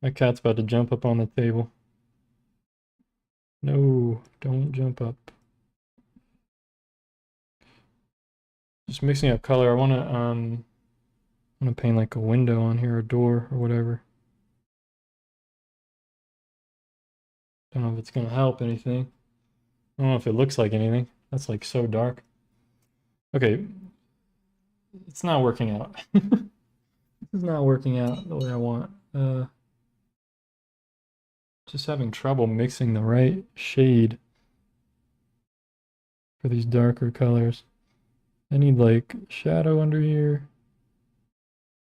My cat's about to jump up on the table. No, don't jump up. Just mixing up color. I wanna paint like a window on here, a door or whatever. Don't know if it's gonna help anything. I don't know if it looks like anything. That's like so dark. Okay, it's not working out. This is not working out the way I want. Just having trouble mixing the right shade for these darker colors. I need like shadow under here.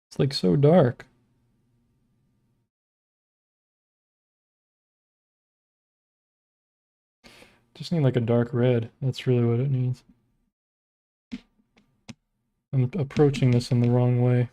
It's like so dark. Just need like a dark red. That's really what it needs. I'm approaching this in the wrong way.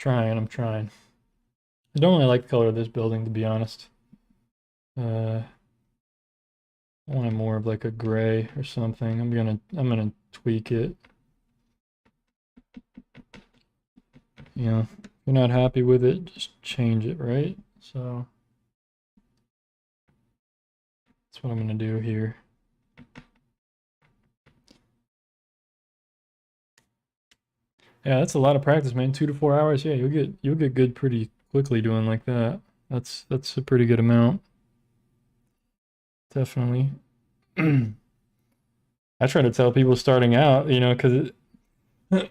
I'm trying. I don't really like the color of this building, to be honest. I wanted more of like a gray or something. I'm gonna tweak it. You know, if you're not happy with it, just change it, right? So that's what I'm gonna do here. Yeah, that's a lot of practice, man. 2 to 4 hours. Yeah, you'll get good pretty quickly doing like that. That's a pretty good amount. Definitely. I try to tell people starting out, you know, because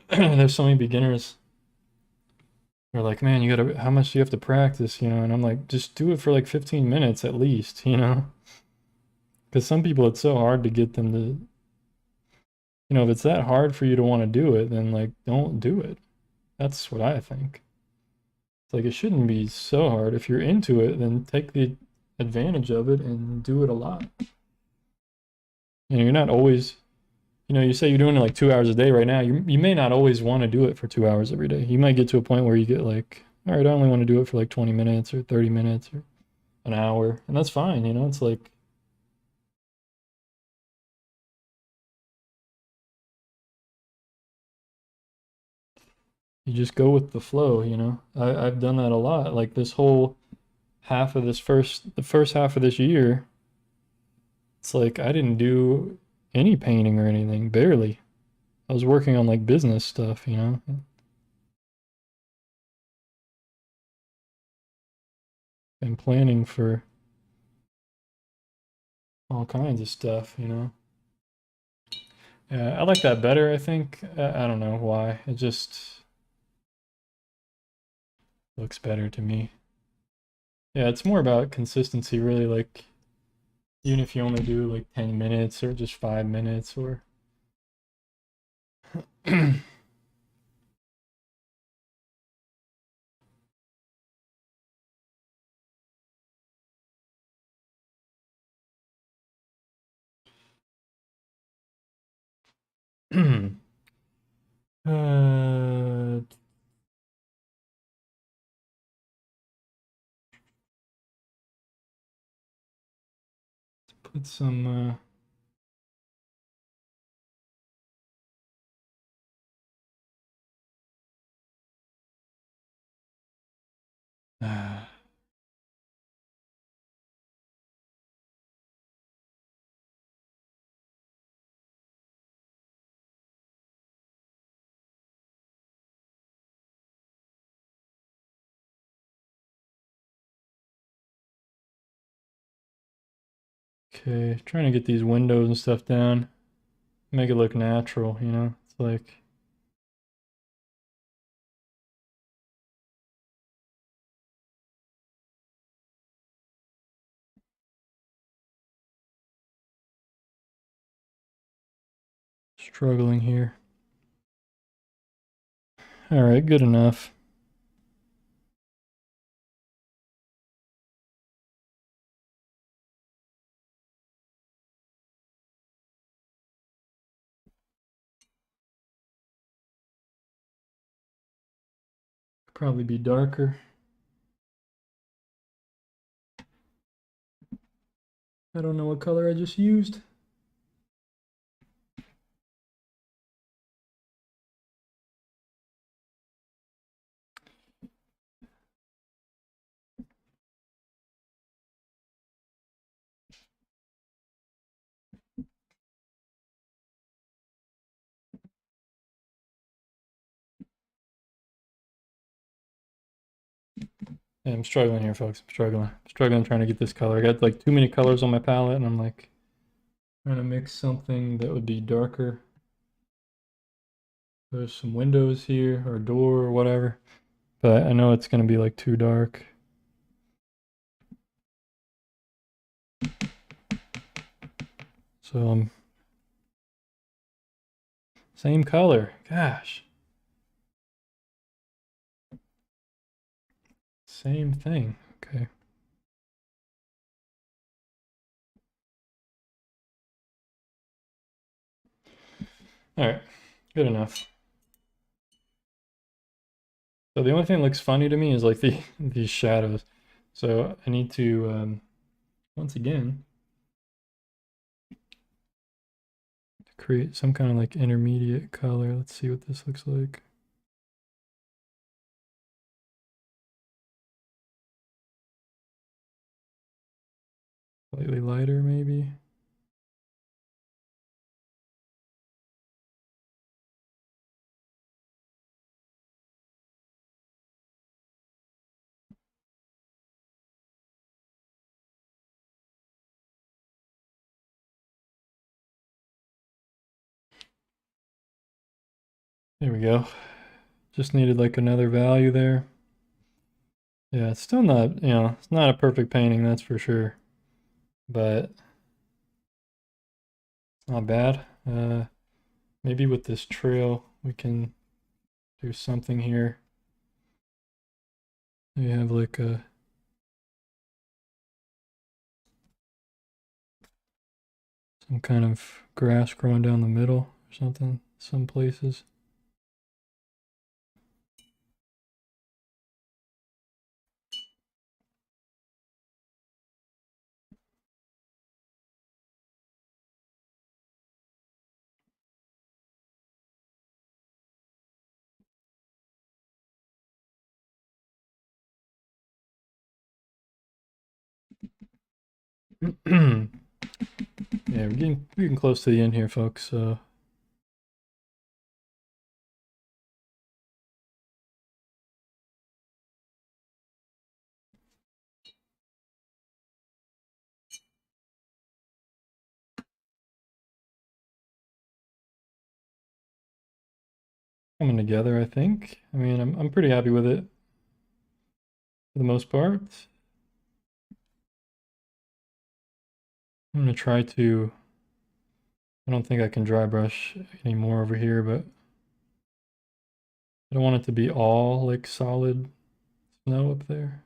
there's so many beginners. They're like, man, how much do you have to practice, you know? And I'm like, just do it for like 15 minutes at least, you know? Because some people, it's so hard to get them to, you know, if it's that hard for you to want to do it, then like, don't do it. That's what I think. It's like, it shouldn't be so hard. If you're into it, then take the advantage of it and do it a lot. You know, you're not always, you know, you say you're doing it like 2 hours a day right now. You may not always want to do it for 2 hours every day. You might get to a point where you get like, all right, I only want to do it for like 20 minutes or 30 minutes or an hour. And that's fine, you know, it's like, you just go with the flow, you know. I've done that a lot. Like this whole half of the first half of this year, it's like I didn't do any painting or anything, barely. I was working on like business stuff, you know. And planning for all kinds of stuff, you know. I like that better, I think. I don't know why. It just looks better to me. Yeah, it's more about consistency, really. Like, even if you only do like 10 minutes or just 5 minutes or. uh, put some. Uh, okay, trying to get these windows and stuff down. Make it look natural, you know? It's like. Struggling here. All right, good enough. Probably be darker. I don't know what color I just used. Yeah, I'm struggling here, folks. I'm struggling. Struggling trying to get this color. I got like too many colors on my palette, and I'm like trying to mix something that would be darker. There's some windows here, or a door, or whatever. But I know it's gonna be like too dark. So same color. Gosh. Same thing. Okay. All right. Good enough. So the only thing that looks funny to me is like these shadows. So I need to once again create some kind of like intermediate color. Let's see what this looks like. Slightly lighter, maybe. There we go. Just needed like another value there. Yeah, it's still not, you know, it's not a perfect painting, that's for sure. But it's not bad. Maybe with this trail we can do something here. We have like some kind of grass growing down the middle or something, some places. Yeah, we're getting close to the end here, folks. So coming together, I think. I mean, I'm pretty happy with it for the most part. I'm gonna try to, I don't think I can dry brush anymore over here, but I don't want it to be all like solid snow up there.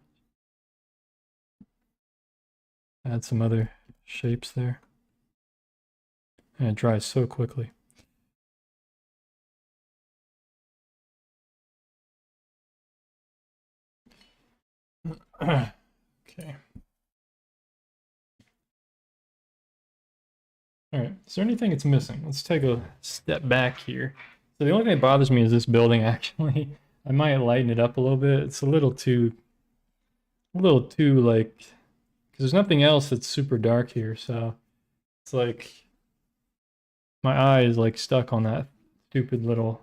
Add some other shapes there. And it dries so quickly. Okay. All right. Is there anything it's missing? Let's take a step back here. So the only thing that bothers me is this building, actually. I might lighten it up a little bit. It's a little too like, because there's nothing else that's super dark here. So it's like my eye is like stuck on that stupid little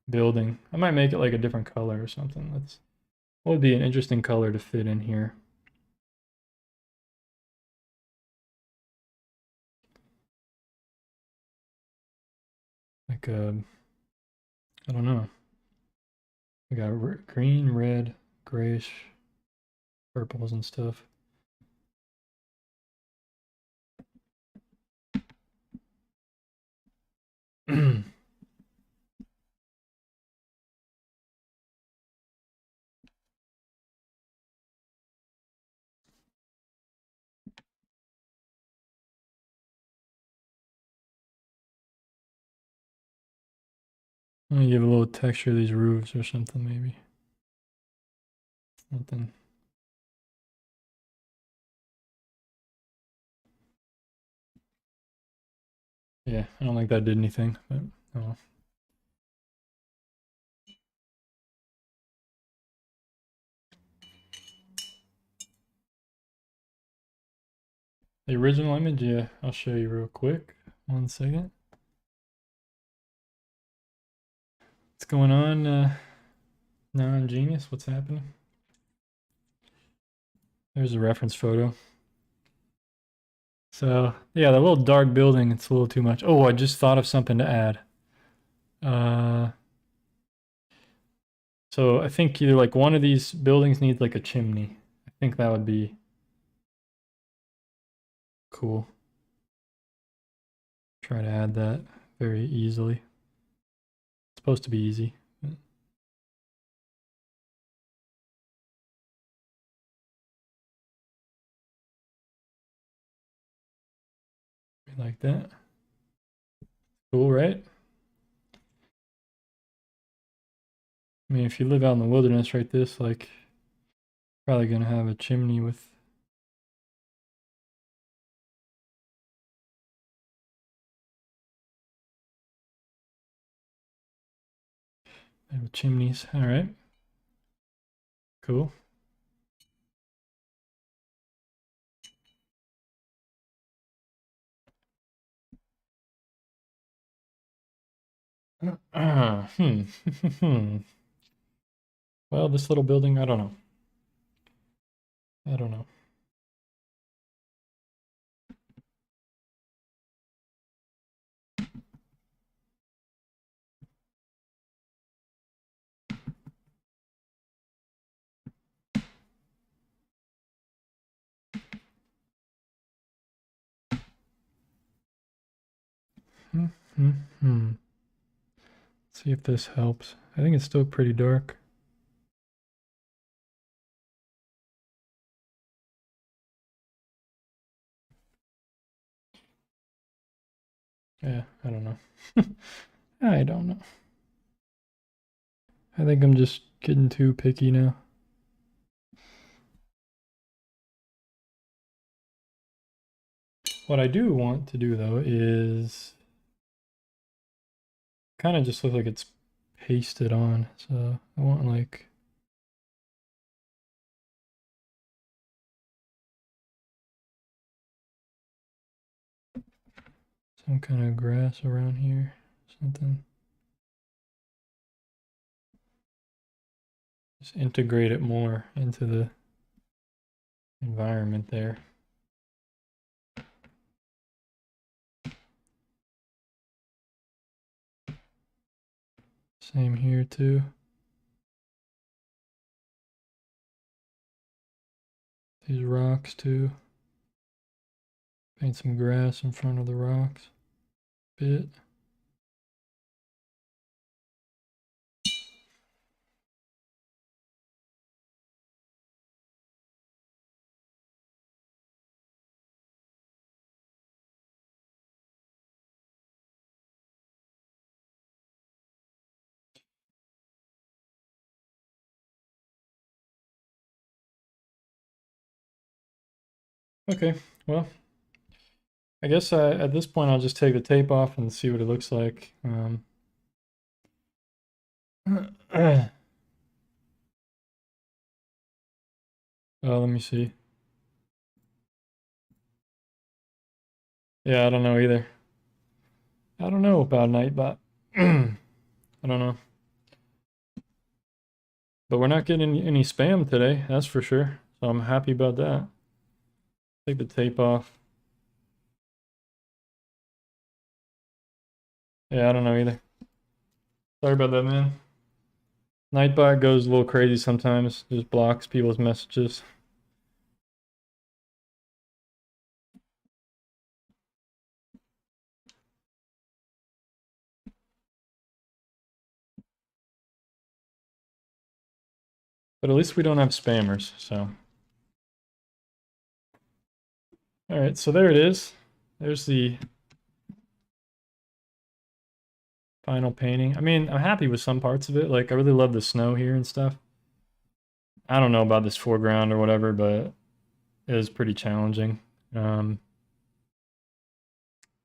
building. I might make it like a different color or something. What would be an interesting color to fit in here? Like I don't know. We got green, red, grayish, purples and stuff. I'm gonna give a little texture to these roofs or something, maybe. Something. Yeah, I don't think that did anything, but oh. The original image, yeah, I'll show you real quick. 1 second. What's going on, non-genius? What's happening? There's a reference photo. So, yeah, the little dark building, it's a little too much. Oh, I just thought of something to add. So I think either like one of these buildings needs like a chimney. I think that would be cool. Try to add that very easily. It's supposed to be easy. Like that. Cool, right? I mean, if you live out in the wilderness right this, like, probably gonna have a chimney with chimneys. All right. Cool. Well, this little building, I don't know. I don't know. See if this helps. I think it's still pretty dark. Yeah, I don't know. I don't know. I think I'm just getting too picky now. What I do want to do though is kind of just look like it's pasted on. So I want like some kind of grass around here, something. Just integrate it more into the environment there. Same here too. These rocks too. Paint some grass in front of the rocks. Bit. Okay, well, I guess at this point I'll just take the tape off and see what it looks like. Oh, let me see. Yeah, I don't know either. I don't know about Nightbot. I don't know. But we're not getting any spam today, that's for sure. So I'm happy about that. Take the tape off. Yeah, I don't know either. Sorry about that, man. Nightbot goes a little crazy sometimes. Just blocks people's messages. But at least we don't have spammers, so. Alright, so there it is. There's the final painting. I mean, I'm happy with some parts of it. Like, I really love the snow here and stuff. I don't know about this foreground or whatever, but it was pretty challenging.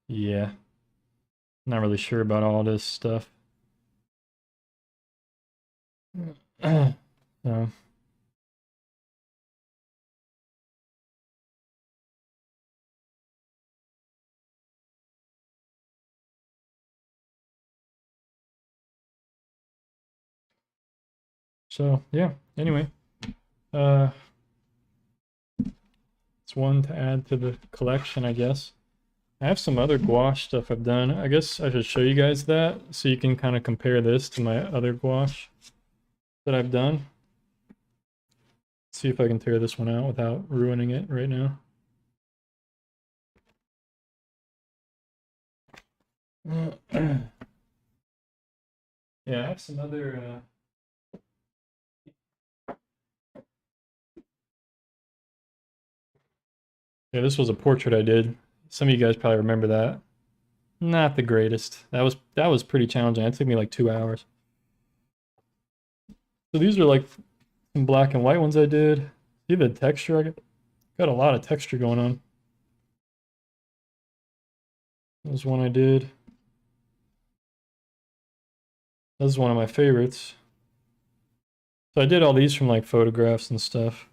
Yeah. Not really sure about all this stuff. So. So, yeah, anyway. It's one to add to the collection, I guess. I have some other gouache stuff I've done. I guess I should show you guys that so you can kind of compare this to my other gouache that I've done. See if I can tear this one out without ruining it right now. Yeah, I have some other yeah, this was a portrait I did. Some of you guys probably remember that. Not the greatest. That was pretty challenging. It took me like 2 hours. So these are like some black and white ones I did. See the texture? I got a lot of texture going on. That was one I did. This is one of my favorites. So I did all these from like photographs and stuff.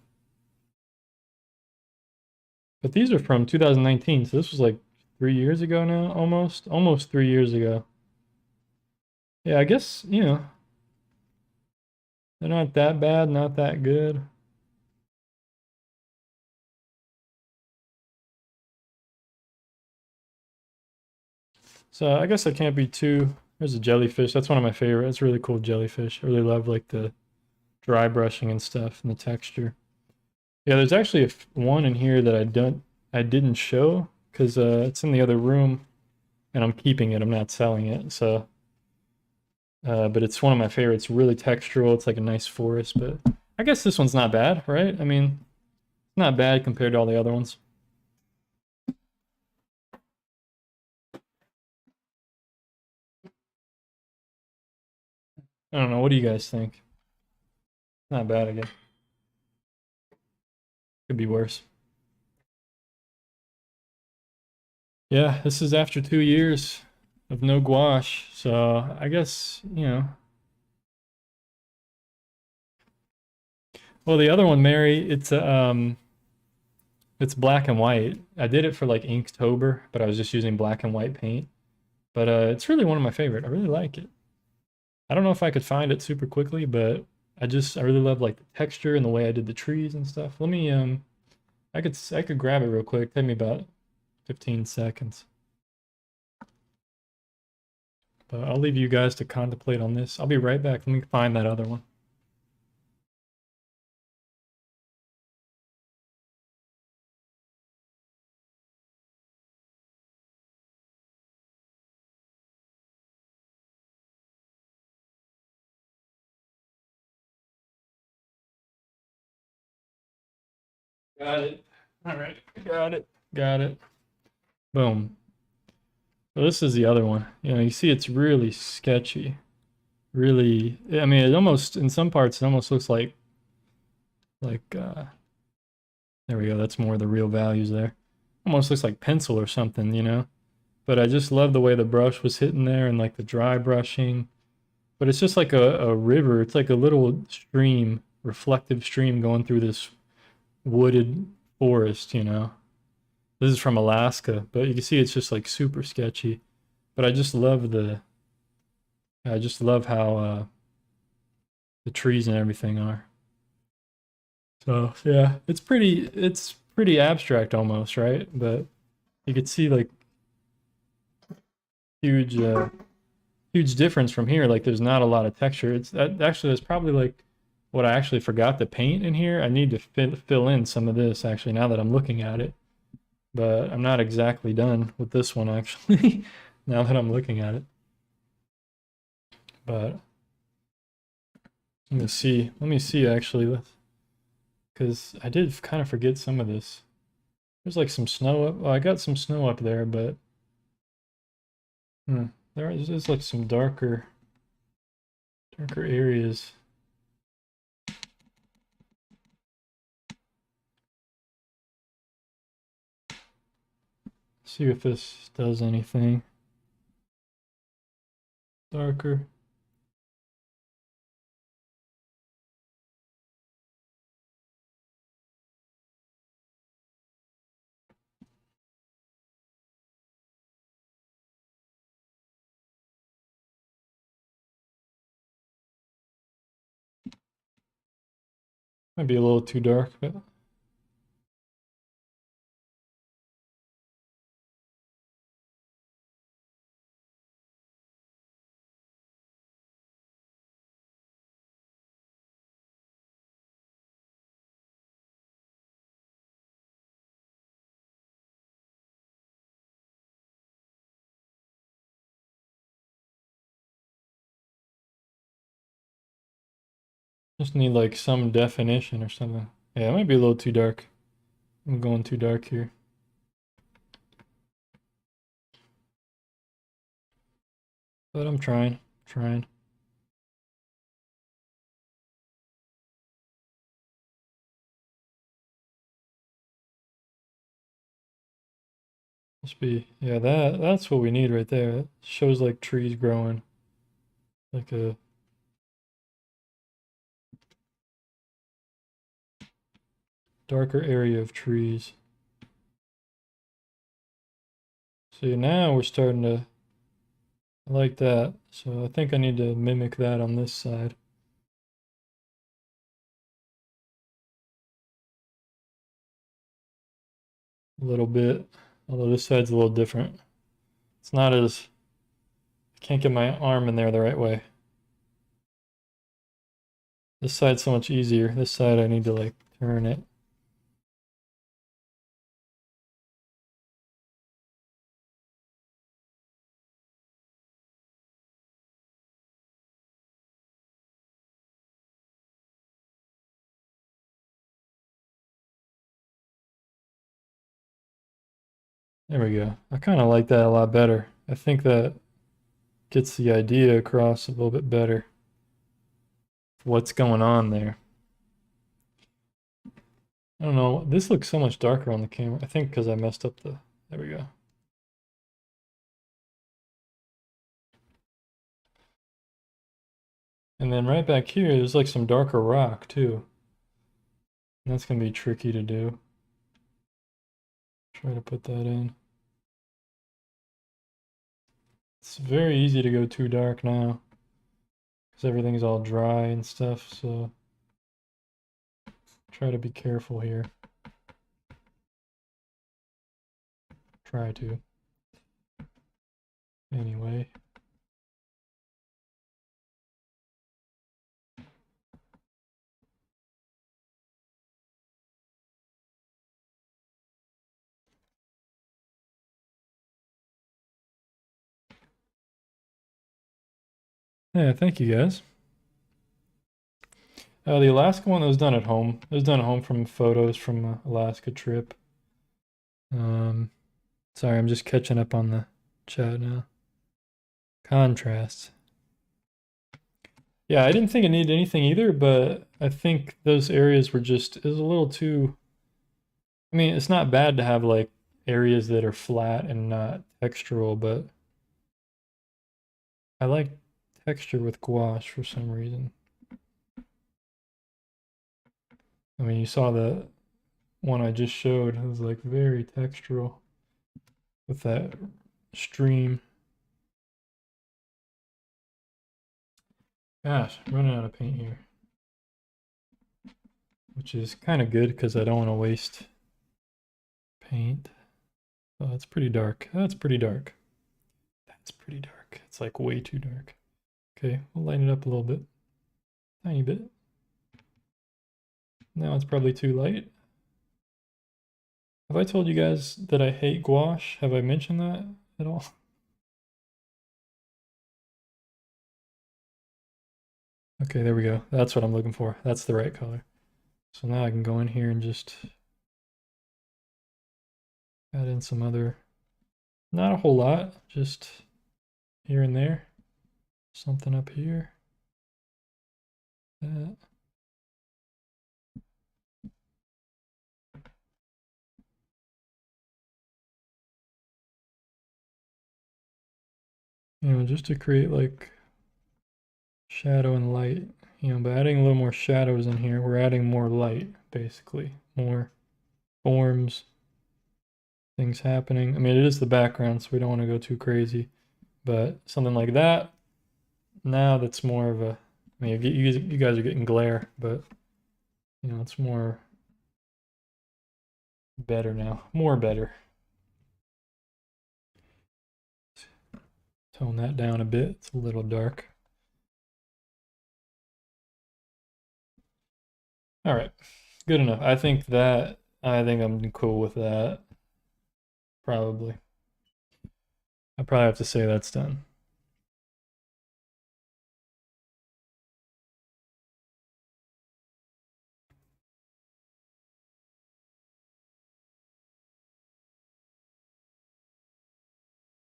But these are from 2019, so this was like 3 years ago now, almost 3 years ago. Yeah, I guess, you know, they're not that bad, not that good. So I guess I can't be too. There's a jellyfish. That's one of my favorites. It's a really cool jellyfish. I really love like the dry brushing and stuff and the texture. Yeah, there's actually one in here that I didn't show because it's in the other room, and I'm keeping it. I'm not selling it. So, but it's one of my favorites. Really textural. It's like a nice forest. But I guess this one's not bad, right? I mean, not bad compared to all the other ones. I don't know. What do you guys think? Not bad again. Could be worse. Yeah, this is after 2 years of no gouache, so I guess, you know. Well, the other one, Mary, it's black and white. I did it for like Inktober, but I was just using black and white paint. But it's really one of my favorite. I really like it. I don't know if I could find it super quickly, but I really love like the texture and the way I did the trees and stuff. Let me I could grab it real quick. Take me about 15 seconds. But I'll leave you guys to contemplate on this. I'll be right back. Let me find that other one. Got it. All right. Got it. Got it. Boom. So this is the other one. You know, you see it's really sketchy. Really, I mean, it almost, in some parts, it almost looks like, there we go. That's more the real values there. Almost looks like pencil or something, you know? But I just love the way the brush was hitting there and like the dry brushing. But it's just like a river. It's like a little stream, reflective stream going through this wooded forest, you know? This is from Alaska, but you can see it's just like super sketchy. But I just love how the trees and everything are. So yeah, it's pretty abstract almost, right? But you could see like huge huge difference from here. Like there's not a lot of texture. It's that actually that's probably like what I actually forgot to paint in here. I need to fill in some of this actually now that I'm looking at it. But I'm not exactly done with this one actually now that I'm looking at it. But let me see actually, because I did kind of forget some of this. There's like some snow up. Well, I got some snow up there, but there is like some darker areas. See if this does anything. Darker. Might be a little too dark, but just need like some definition or something. Yeah, it might be a little too dark. I'm going too dark here. But I'm trying. Must be, yeah, that's what we need right there. It shows like trees growing. Like a darker area of trees. See, now we're starting to I like that. So I think I need to mimic that on this side. A little bit. Although this side's a little different. It's not as I can't get my arm in there the right way. This side's so much easier. This side I need to like turn it. There we go. I kind of like that a lot better. I think that gets the idea across a little bit better. What's going on there? I don't know. This looks so much darker on the camera. I think because I messed up the... There we go. And then right back here, there's like some darker rock too. And that's going to be tricky to do. Try to put that in. It's very easy to go too dark now because everything's all dry and stuff, so try to be careful here. Try to. Anyway. Yeah, thank you guys. The Alaska one that was done at home. It was done at home from photos from Alaska trip. Sorry, I'm just catching up on the chat now. Contrast. Yeah, I didn't think it needed anything either, but I think those areas were just, it was a little too, I mean, it's not bad to have like areas that are flat and not textural, but I like texture with gouache for some reason. I mean, you saw the one I just showed, it was like very textural with that stream. Gosh, I'm running out of paint here. Which is kind of good because I don't want to waste paint. Oh, that's pretty dark. That's pretty dark. That's pretty dark. It's like way too dark. Okay, we'll lighten it up a little bit. Tiny bit. Now it's probably too light. Have I told you guys that I hate gouache? Have I mentioned that at all? Okay, there we go. That's what I'm looking for. That's the right color. So now I can go in here and just add in some other, not a whole lot, just here and there. Something up here. That. You know, just to create like shadow and light, you know, by adding a little more shadows in here, we're adding more light, basically. More forms, things happening. I mean, it is the background, so we don't want to go too crazy, but something like that, now that's more of a, I mean, you guys are getting glare, but, you know, it's more better now. More better. Tone that down a bit. It's a little dark. All right, good enough. I think I'm cool with that. Probably. I probably have to say that's done.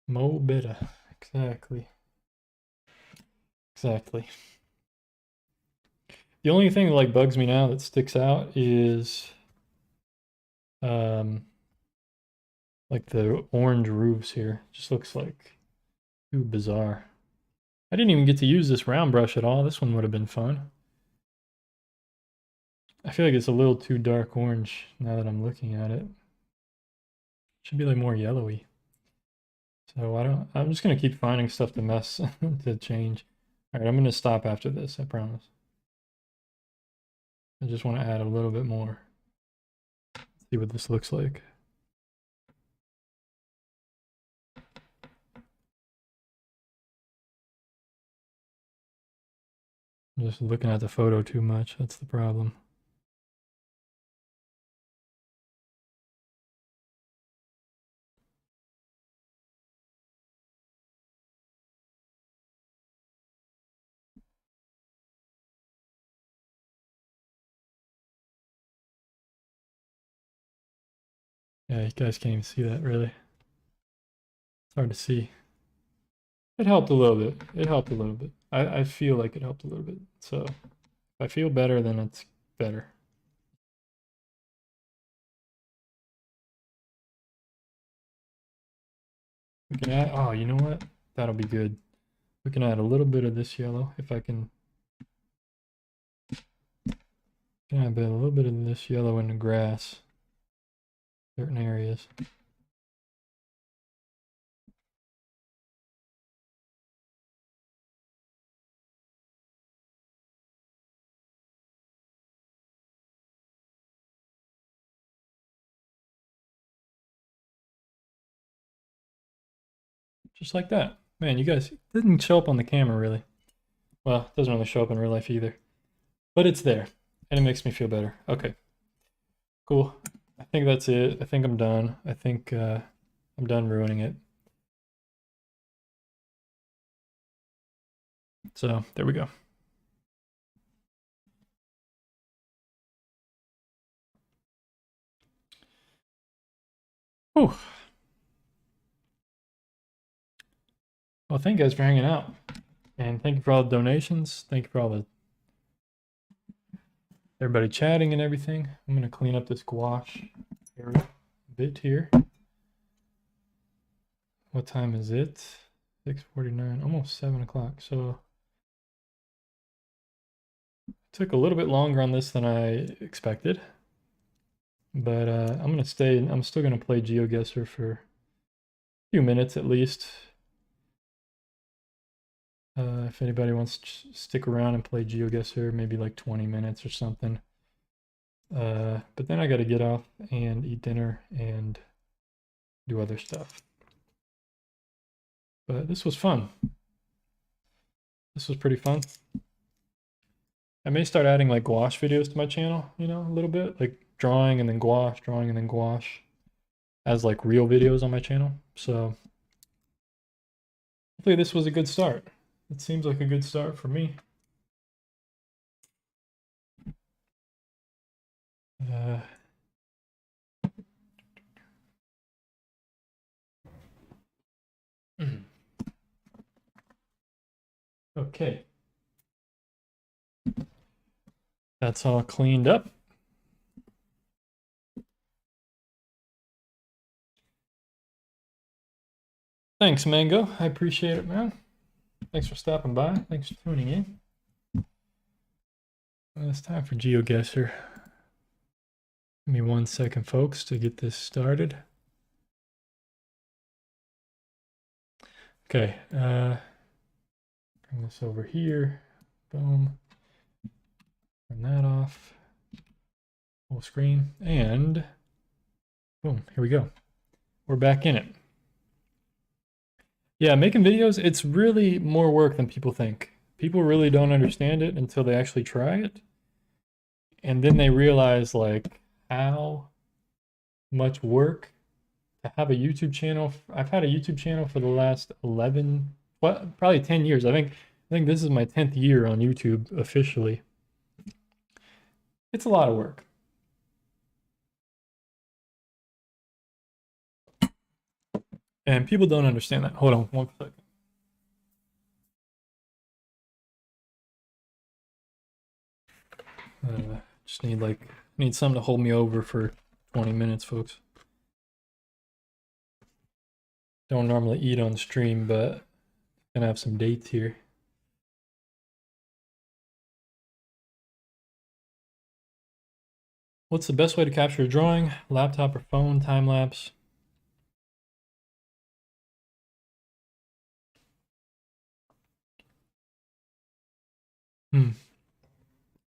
Mo better. Exactly. Exactly. The only thing that like bugs me now that sticks out is like the orange roofs here. Just looks like too bizarre. I didn't even get to use this round brush at all. This one would have been fun. I feel like it's a little too dark orange now that I'm looking at it. Should be like more yellowy. So I'm just gonna keep finding stuff to mess to change. All right, I'm gonna stop after this, I promise. I just want to add a little bit more. See what this looks like. I'm just looking at the photo too much. That's the problem. Yeah, you guys can't even see that really. It's hard to see. It helped a little bit. It helped a little bit. I feel like it helped a little bit. So if I feel better, then it's better. We can add, oh, you know what? That'll be good. We can add a little bit of this yellow if I can. Add a little bit of this yellow in the grass. Certain areas. Just like that. Man, you guys, it didn't show up on the camera really. Well, it doesn't really show up in real life either. But it's there, and it makes me feel better. Okay, cool. I think that's it. I think I'm done. I think I'm done ruining it. So there we go. Whew. Well, thank you guys for hanging out. And thank you for all the donations. Thank you for all the everybody chatting and everything. I'm gonna clean up this gouache area a bit here. What time is it? 6:49, almost 7 o'clock. So it took a little bit longer on this than I expected. But I'm still gonna play GeoGuessr for a few minutes at least. If anybody wants to stick around and play GeoGuessr, maybe like 20 minutes or something. But then I got to get off and eat dinner and do other stuff. But this was fun. This was pretty fun. I may start adding like gouache videos to my channel, you know, a little bit, like drawing and then gouache, as like real videos on my channel. So hopefully this was a good start. It seems like a good start for me. Okay. That's all cleaned up. Thanks, Mango. I appreciate it, man. Thanks for stopping by. Thanks for tuning in. Well, it's time for GeoGuessr. Give me 1 second, folks, to get this started. Okay, bring this over here. Boom. Turn that off. Full screen. And boom, here we go. We're back in it. Yeah, making videos, it's really more work than people think. People really don't understand it until they actually try it. And then they realize like how much work to have a YouTube channel. I've had a YouTube channel for the last 11, well, probably 10 years. I think this is my 10th year on YouTube officially. It's a lot of work. And people don't understand that. Hold on 1 second. Just need something to hold me over for 20 minutes, folks. Don't normally eat on stream, but gonna have some dates here. What's the best way to capture a drawing? Laptop or phone, time lapse?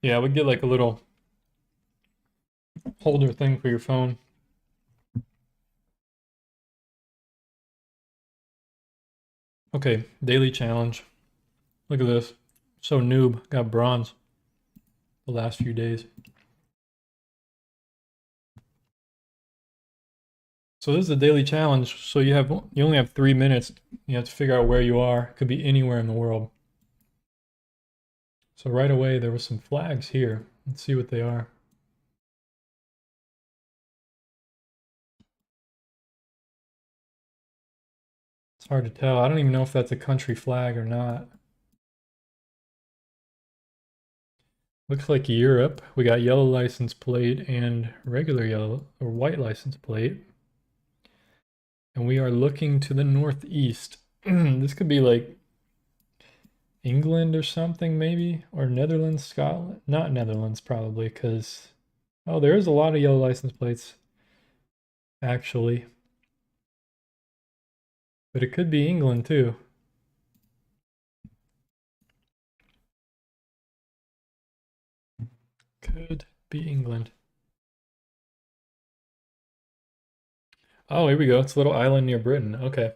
Yeah, I would get like a little holder thing for your phone. Okay, daily challenge. Look at this. So noob, got bronze the last few days. So this is a daily challenge. So you only have 3 minutes. You have to figure out where you are. Could be anywhere in the world. So right away there were some flags here. Let's see what they are. It's hard to tell. I don't even know if that's a country flag or not. Looks like Europe. We got yellow license plate and regular yellow or white license plate. And we are looking to the northeast. This could be like England or something maybe, or Netherlands, Scotland. Not Netherlands probably, because oh, there is a lot of yellow license plates actually. But it could be England too. Could be England. Oh, here we go. It's a little island near Britain. Okay.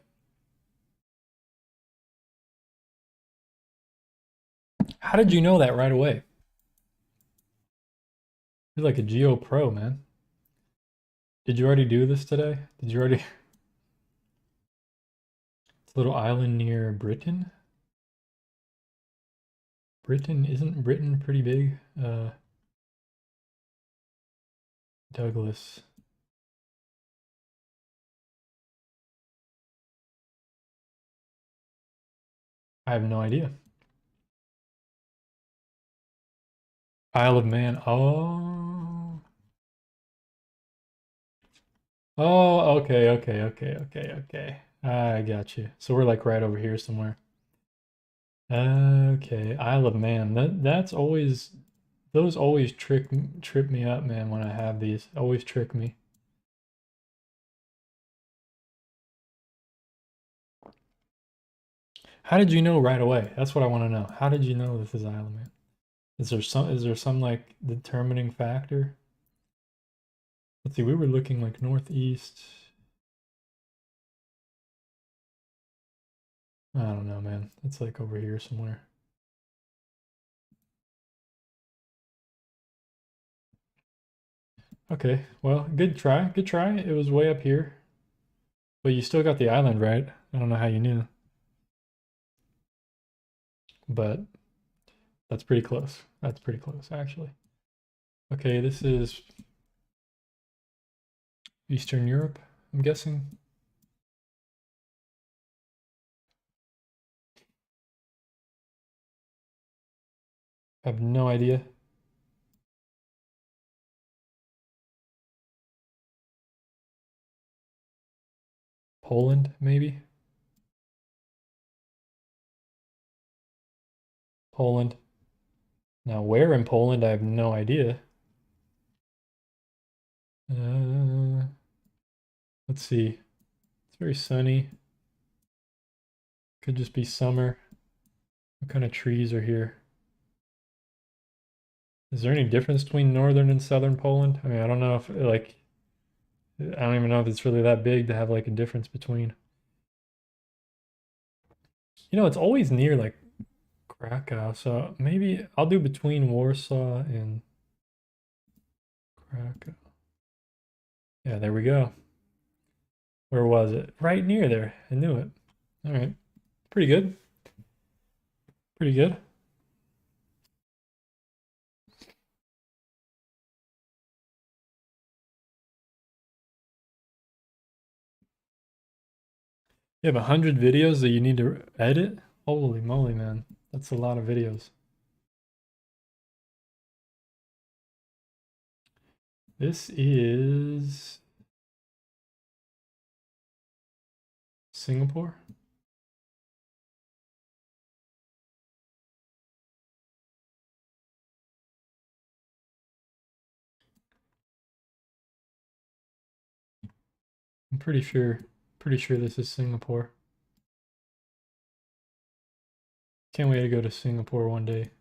How did you know that right away? You're like a Geo Pro, man. Did you already do this today? Did you already? It's a little island near Britain. Britain, isn't Britain pretty big? Douglas. I have no idea. Isle of Man. Oh. Oh, okay, okay, okay, okay, okay. I got you. So we're like right over here somewhere. Okay, Isle of Man. That's always those always trip me up, man, when I have these. Always trick me. How did you know right away? That's what I want to know. How did you know this is Isle of Man? Is there some like determining factor? Let's see, we were looking like northeast. I don't know, man. It's like over here somewhere. Okay, well, good try. Good try. It was way up here. But you still got the island right. I don't know how you knew, but that's pretty close. That's pretty close, actually. Okay, this is Eastern Europe, I'm guessing. I have no idea. Poland, maybe? Poland. Now, where in Poland, I have no idea. Uh, let's see. It's very sunny. Could just be summer. What kind of trees are here? Is there any difference between northern and southern Poland? I mean, I don't know if like I don't even know if it's really that big to have like a difference between. It's always near like Krakow, so maybe I'll do between Warsaw and Krakow. Yeah, there we go. Where was it? Right near there. I knew it. All right. Pretty good. Pretty good. You have 100 videos that you need to edit? Holy moly, man. That's a lot of videos. This is Singapore. I'm pretty sure this is Singapore. Can't wait to go to Singapore one day.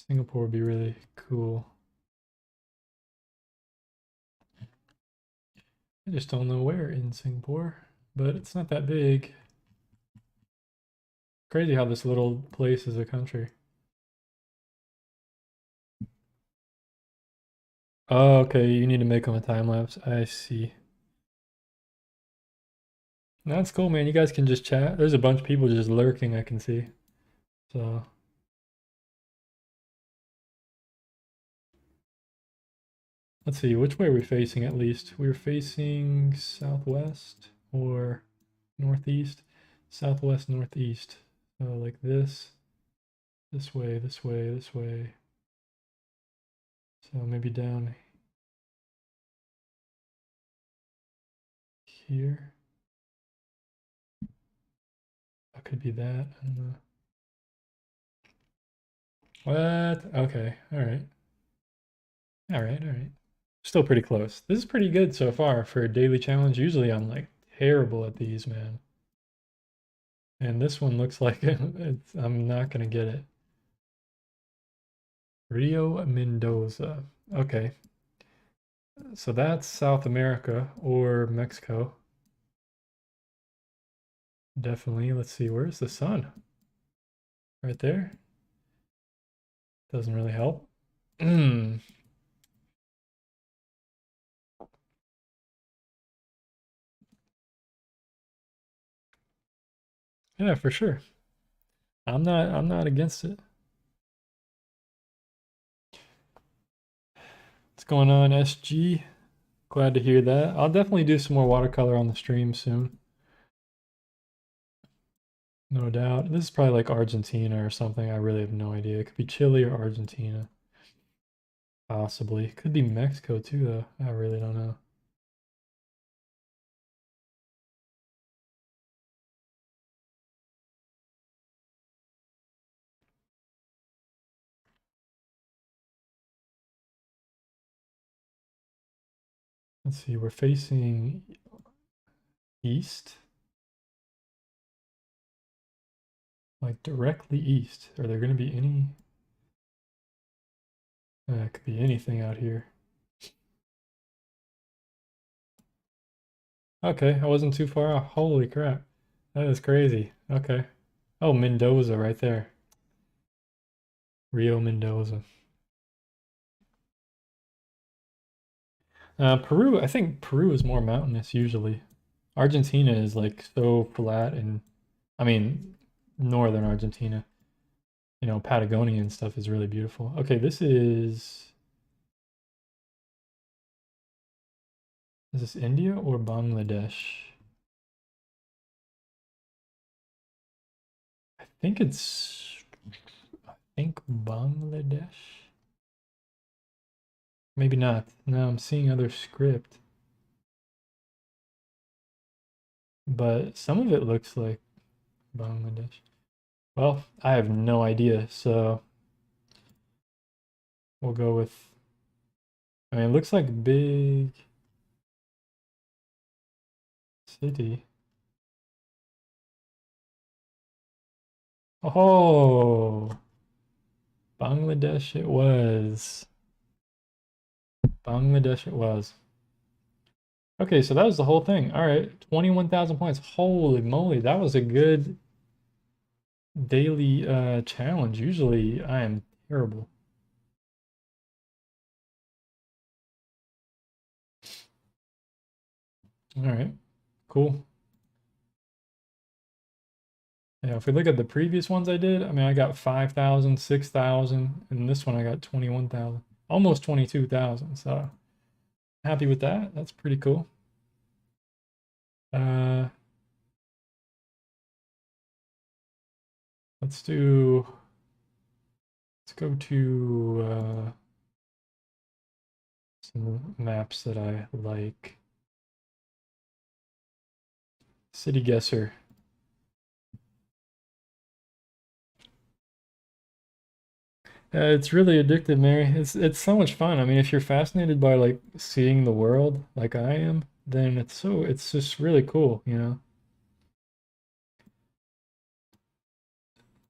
Singapore would be really cool. I just don't know where in Singapore, but it's not that big. Crazy how this little place is a country. Oh, okay, you need to make them a time lapse. I see. That's cool, man. You guys can just chat. There's a bunch of people just lurking, I can see. So, let's see, which way are we facing at least? We're facing southwest or northeast? Southwest, northeast. So, like this way, this way, this way. So, maybe down here. That could be that. I don't know. What? Okay. All right. All right. All right. Still pretty close. This is pretty good so far for a daily challenge. Usually I'm like terrible at these, man. And this one looks like I'm not gonna get it. Rio Mendoza. Okay. So that's South America or Mexico. Definitely. Let's see. Where's the sun? Right there. Doesn't really help. Yeah, for sure. I'm not against it. What's going on, SG? Glad to hear that. I'll definitely do some more watercolor on the stream soon. No doubt. This is probably like Argentina or something. I really have no idea. It could be Chile or Argentina. Possibly. Could be Mexico too, though. I really don't know. Let's see. We're facing east. Like directly east. Are there going to be any? It could be anything out here. Okay, I wasn't too far off. Holy crap. That is crazy. Okay. Oh, Mendoza right there. Rio Mendoza. Peru, I think Peru is more mountainous usually. Argentina is like so flat and I mean northern Argentina. You know, Patagonia and stuff is really beautiful. Okay, this is this India or Bangladesh? I think Bangladesh. Maybe not. No, I'm seeing other script. But some of it looks like Bangladesh. Well, I have no idea, so we'll go with. I mean, it looks like a big city. Oh, Bangladesh it was. Bangladesh it was. Okay, so that was the whole thing. All right, 21,000 points. Holy moly, that was a good daily challenge. Usually I am terrible. All right, cool. Yeah, if we look at the previous ones I did, I mean, I got 5,000, 6,000, and this one I got 21,000, almost 22,000. So happy with that. That's pretty cool. Uh, let's go to some maps that I like. City Guesser. It's really addictive, Mary. It's so much fun. I mean, if you're fascinated by like seeing the world like I am, then it's just really cool, you know.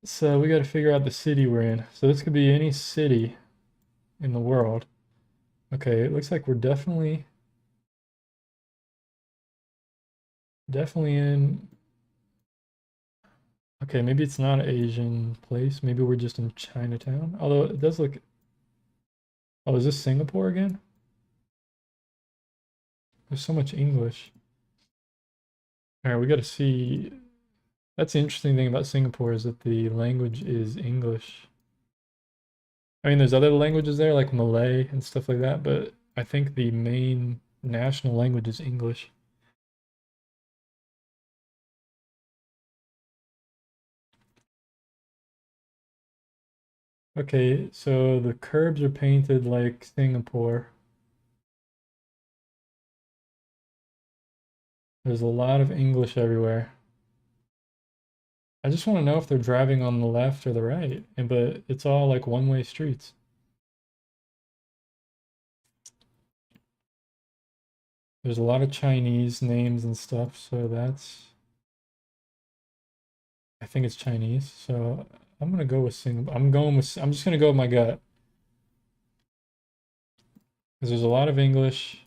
So we got to figure out the city we're in. So this could be any city in the world. Okay, it looks like we're definitely in. Okay, maybe it's not an Asian place. Maybe we're just in Chinatown. Although it does look. Oh, is this Singapore again? There's so much English. All right, we got to see. That's the interesting thing about Singapore is that the language is English. I mean, there's other languages there like Malay and stuff like that, but I think the main national language is English. Okay, so the curbs are painted like Singapore. There's a lot of English everywhere. I just want to know if they're driving on the left or the right, but it's all like one-way streets. There's a lot of Chinese names and stuff, so I think it's Chinese. So I'm gonna go with Singapore. I'm just gonna go with my gut because there's a lot of English.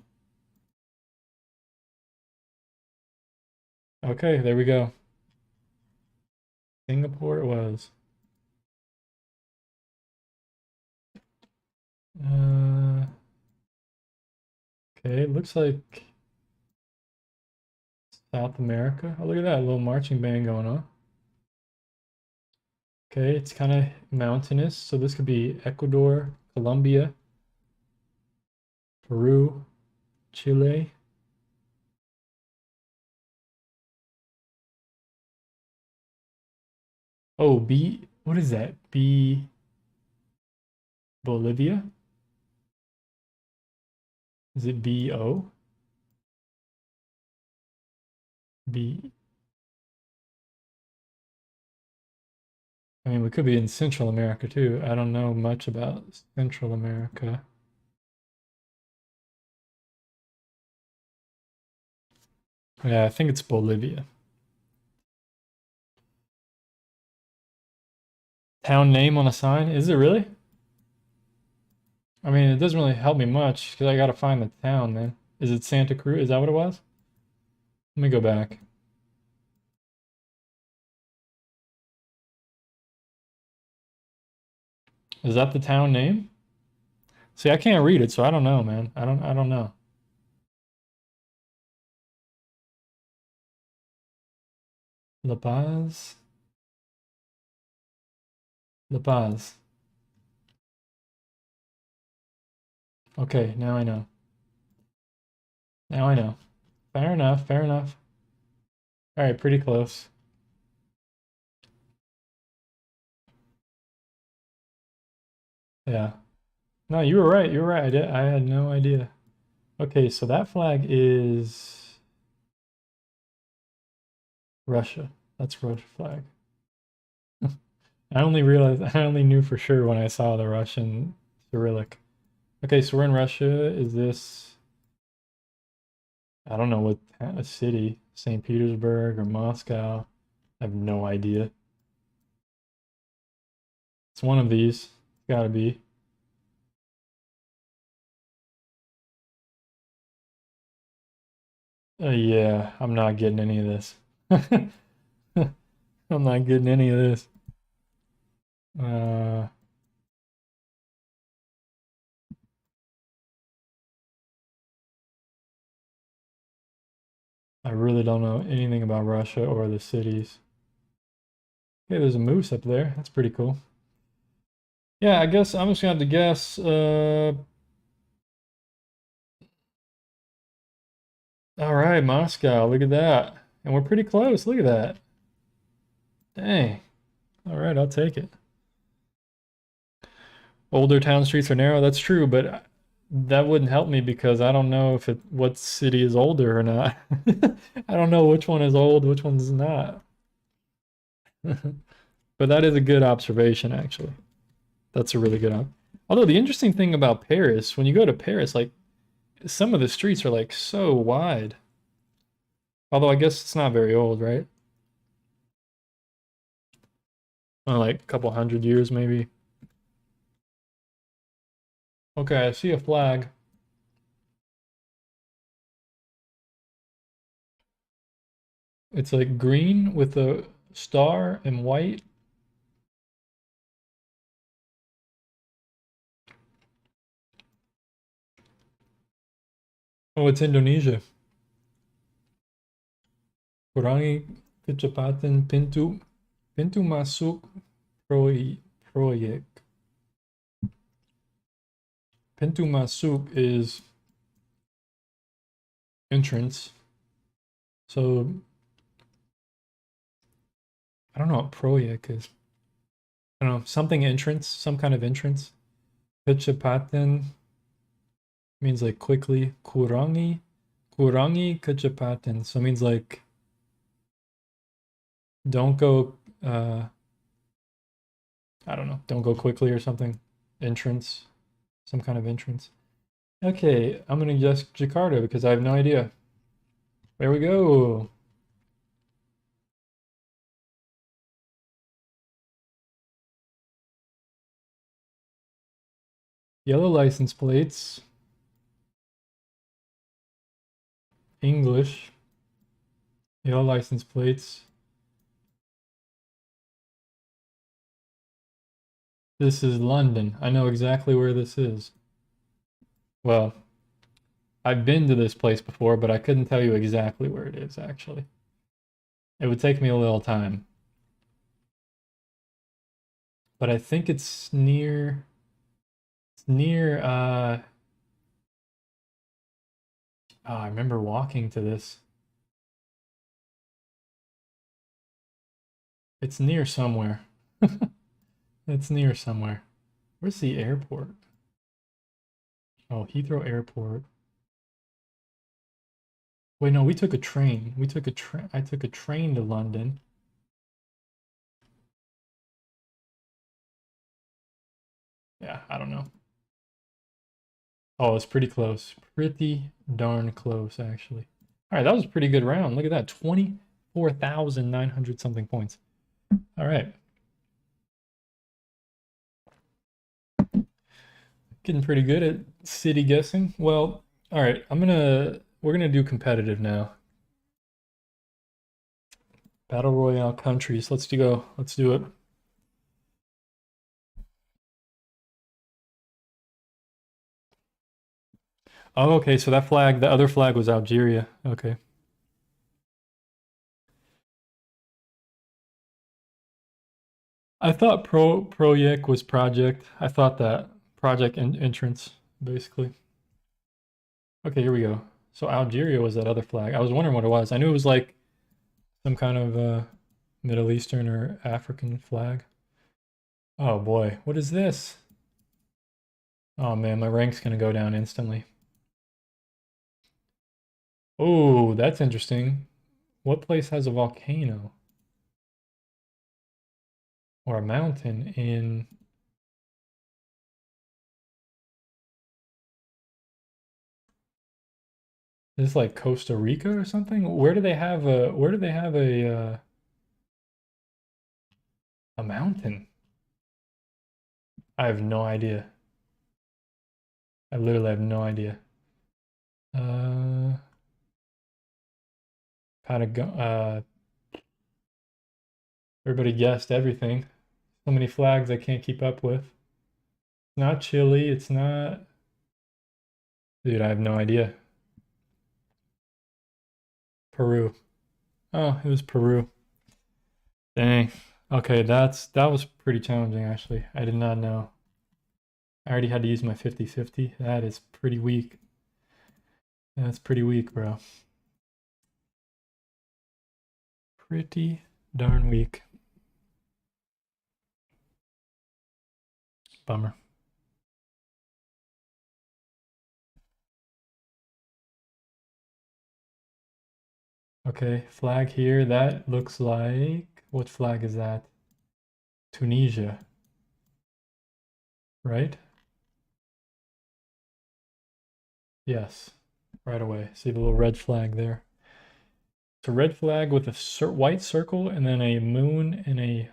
Okay, there we go. Singapore it was. Uh, okay, it looks like South America. Oh, look at that little marching band going on. Okay, it's kind of mountainous, so this could be Ecuador, Colombia, Peru, Chile. Oh, B, what is that? B, Bolivia? Is it BO? B, I mean, we could be in Central America too. I don't know much about Central America. Yeah, I think it's Bolivia. Town name on a sign? Is it really? I mean, it doesn't really help me much because I gotta find the town then. Is it Santa Cruz? Is that what it was? Let me go back. Is that the town name? See, I can't read it, so I don't know, man. I don't know. La Paz? La Paz. Okay, now I know. Now I know. Fair enough, fair enough. All right, pretty close. Yeah. No, you were right. You were right. I had no idea. Okay, so that flag is Russia. That's Russia flag. I only realized, I only knew for sure when I saw the Russian Cyrillic. Okay, so we're in Russia. Is this, I don't know what a city, St. Petersburg or Moscow. I have no idea. It's one of these. It's gotta be. Yeah, I'm not getting any of this. I'm not getting any of this. Uh, I really don't know anything about Russia or the cities. Okay, there's a moose up there. That's pretty cool. Yeah, I guess I'm just gonna have to guess. All right, Moscow. Look at that. And we're pretty close. Look at that. Dang. All right, I'll take it. Older town streets are narrow. That's true, but that wouldn't help me because I don't know if it what city is older or not. I don't know which one is old, which one's not. But that is a good observation, actually. That's a really good one. Although the interesting thing about Paris, when you go to Paris, like some of the streets are like so wide. Although I guess it's not very old, right? Like a couple hundred years maybe. Okay, I see a flag. It's like green with a star and white. Oh, it's Indonesia. Kurangi kecepatan pintu masuk proyek. Pintu masuk is entrance. So I don't know what proyek is. I don't know, something entrance, some kind of entrance. Kecepatan means like quickly. Kurangi kecepatan. So it means like don't go I don't know, don't go quickly or something. Entrance, some kind of entrance. Okay, I'm gonna guess Jakarta because I have no idea. There we go. Yellow license plates. English. Yellow license plates. This is London. I know exactly where this is. Well, I've been to this place before, but I couldn't tell you exactly where it is, actually. It would take me a little time. but I think it's near oh, I remember walking to this. It's near somewhere. It's near somewhere. Where's the airport? Oh, Heathrow Airport. Wait, no, we took a train. We took a train. I took a train to London. Yeah, I don't know. Oh, it's pretty close. Pretty darn close, actually. All right, that was a pretty good round. Look at that. 24,900 something points. All right. Getting pretty good at city guessing. Well, all right, we're gonna do competitive now. Battle Royale countries. Let's do it. Oh, okay, so that flag, the other flag was Algeria. Okay. I thought project was project. I thought that project entrance, basically. Okay, here we go. So Algeria was that other flag. I was wondering what it was. I knew it was like some kind of Middle Eastern or African flag. Oh boy, what is this? Oh man, my rank's gonna go down instantly. Oh, that's interesting. What place has a volcano or a mountain in? Is this like Costa Rica or something? Where do they have a mountain? I have no idea. I literally have no idea. Uh, everybody guessed everything. So many flags I can't keep up with. It's not Chile. It's not. Dude, I have no idea. Peru. Oh, it was Peru. Dang. Okay, that was pretty challenging actually. I did not know. I already had to use my 50-50. That is pretty weak. That's pretty weak, bro. Pretty darn weak. Bummer. Okay, flag here. That looks like, what flag is that? Tunisia, right? Yes, right away. See the little red flag there. It's a red flag with a white circle and then a moon and a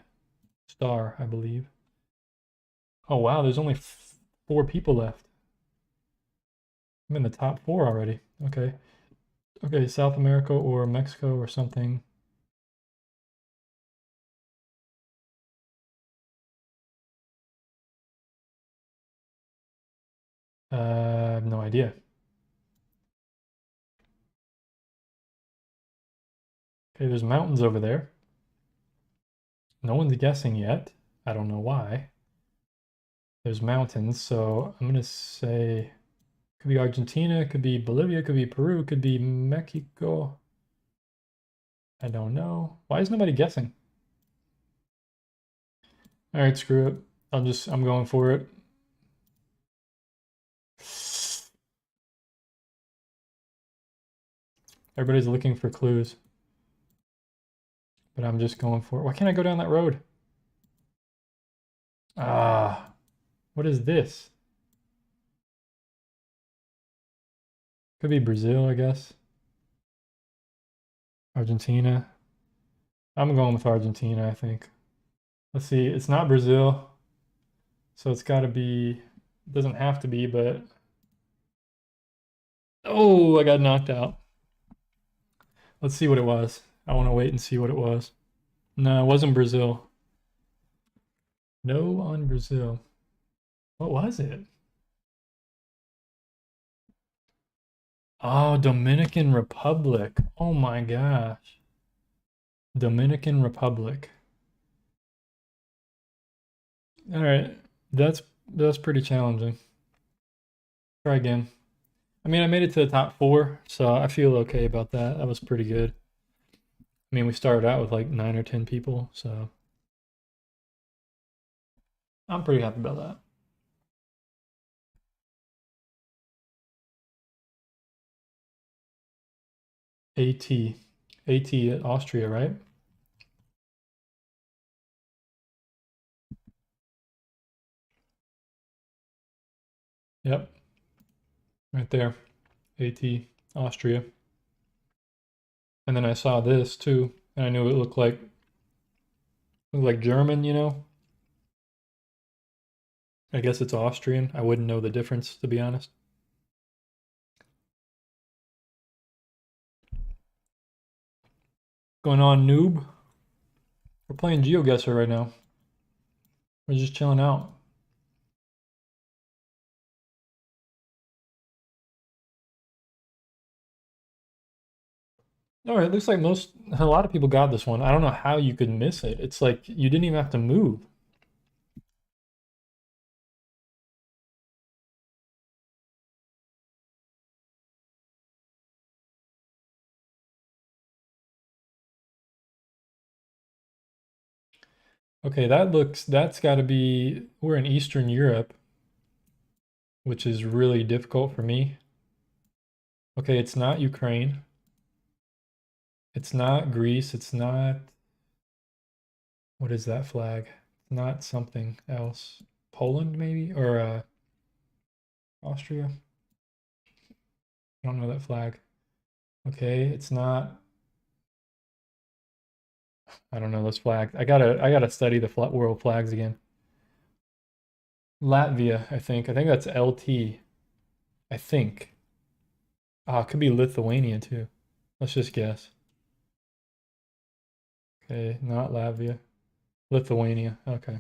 star, I believe. Oh wow, there's only 4 people left. I'm in the top 4 already. Okay. Okay, South America or Mexico or something. I have no idea. Okay, there's mountains over there. No one's guessing yet. I don't know why. There's mountains, so I'm gonna say could be Argentina, could be Bolivia, could be Peru, could be Mexico. I don't know. Why is nobody guessing? All right, screw it. I'm going for it. Everybody's looking for clues, but I'm just going for it. Why can't I go down that road? Ah, what is this? Could be Brazil, I guess. Argentina. I'm going with Argentina, I think. Let's see. It's not Brazil, so it's got to be. It doesn't have to be, but oh, I got knocked out. Let's see what it was. I want to wait and see what it was. No, it wasn't Brazil. No on Brazil. What was it? Oh, Dominican Republic. Oh my gosh. Dominican Republic. All right, that's pretty challenging. Try again. I mean, I made it to the top 4, so I feel okay about that. That was pretty good. I mean, we started out with like 9 or 10 people, so I'm pretty happy about that. AT. AT Austria, right? Yep, right there. AT Austria. And then I saw this too, and I knew it looked like German, you know? I guess it's Austrian. I wouldn't know the difference, to be honest. Going on, noob? We're playing GeoGuessr right now. We're just chilling out. All right, it looks like a lot of people got this one. I don't know how you could miss it. It's like you didn't even have to move. Okay, that's got to be, we're in Eastern Europe, which is really difficult for me. Okay, it's not Ukraine. It's not Greece. It's not, what is that flag? It's not something else. Poland, maybe? Or Austria? I don't know that flag. Okay, it's not, I don't know those flags. I gotta study the world flags again. Latvia, I think. I think that's LT. I think. Ah, it could be Lithuania too. Let's just guess. Okay, not Latvia. Lithuania. Okay.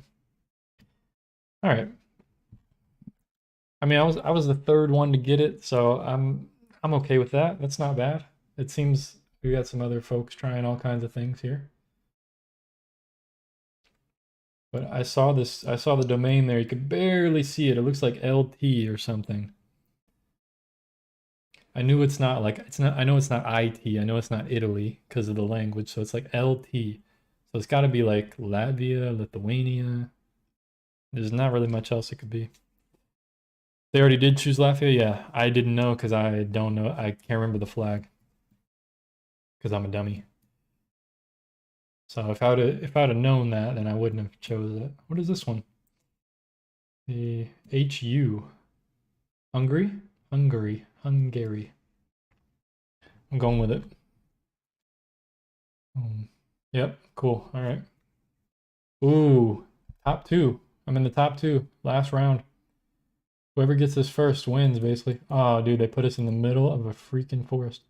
All right. I mean, I was the third one to get it, so I'm okay with that. That's not bad. It seems we got some other folks trying all kinds of things here. But I saw the domain there. You could barely see it. It looks like LT or something. I knew it's not I know it's not IT. I know it's not Italy because of the language. So it's like LT. So it's got to be like Latvia, Lithuania. There's not really much else it could be. They already did choose Latvia? Yeah, I didn't know because I don't know. I can't remember the flag because I'm a dummy. So if I'd have known that, then I wouldn't have chose it. What is this one? The HU. Hungary? Hungary. Hungary. I'm going with it. Yep, cool. All right. Ooh, top 2. I'm in the top 2. Last round. Whoever gets this first wins, basically. Oh, dude, they put us in the middle of a freaking forest.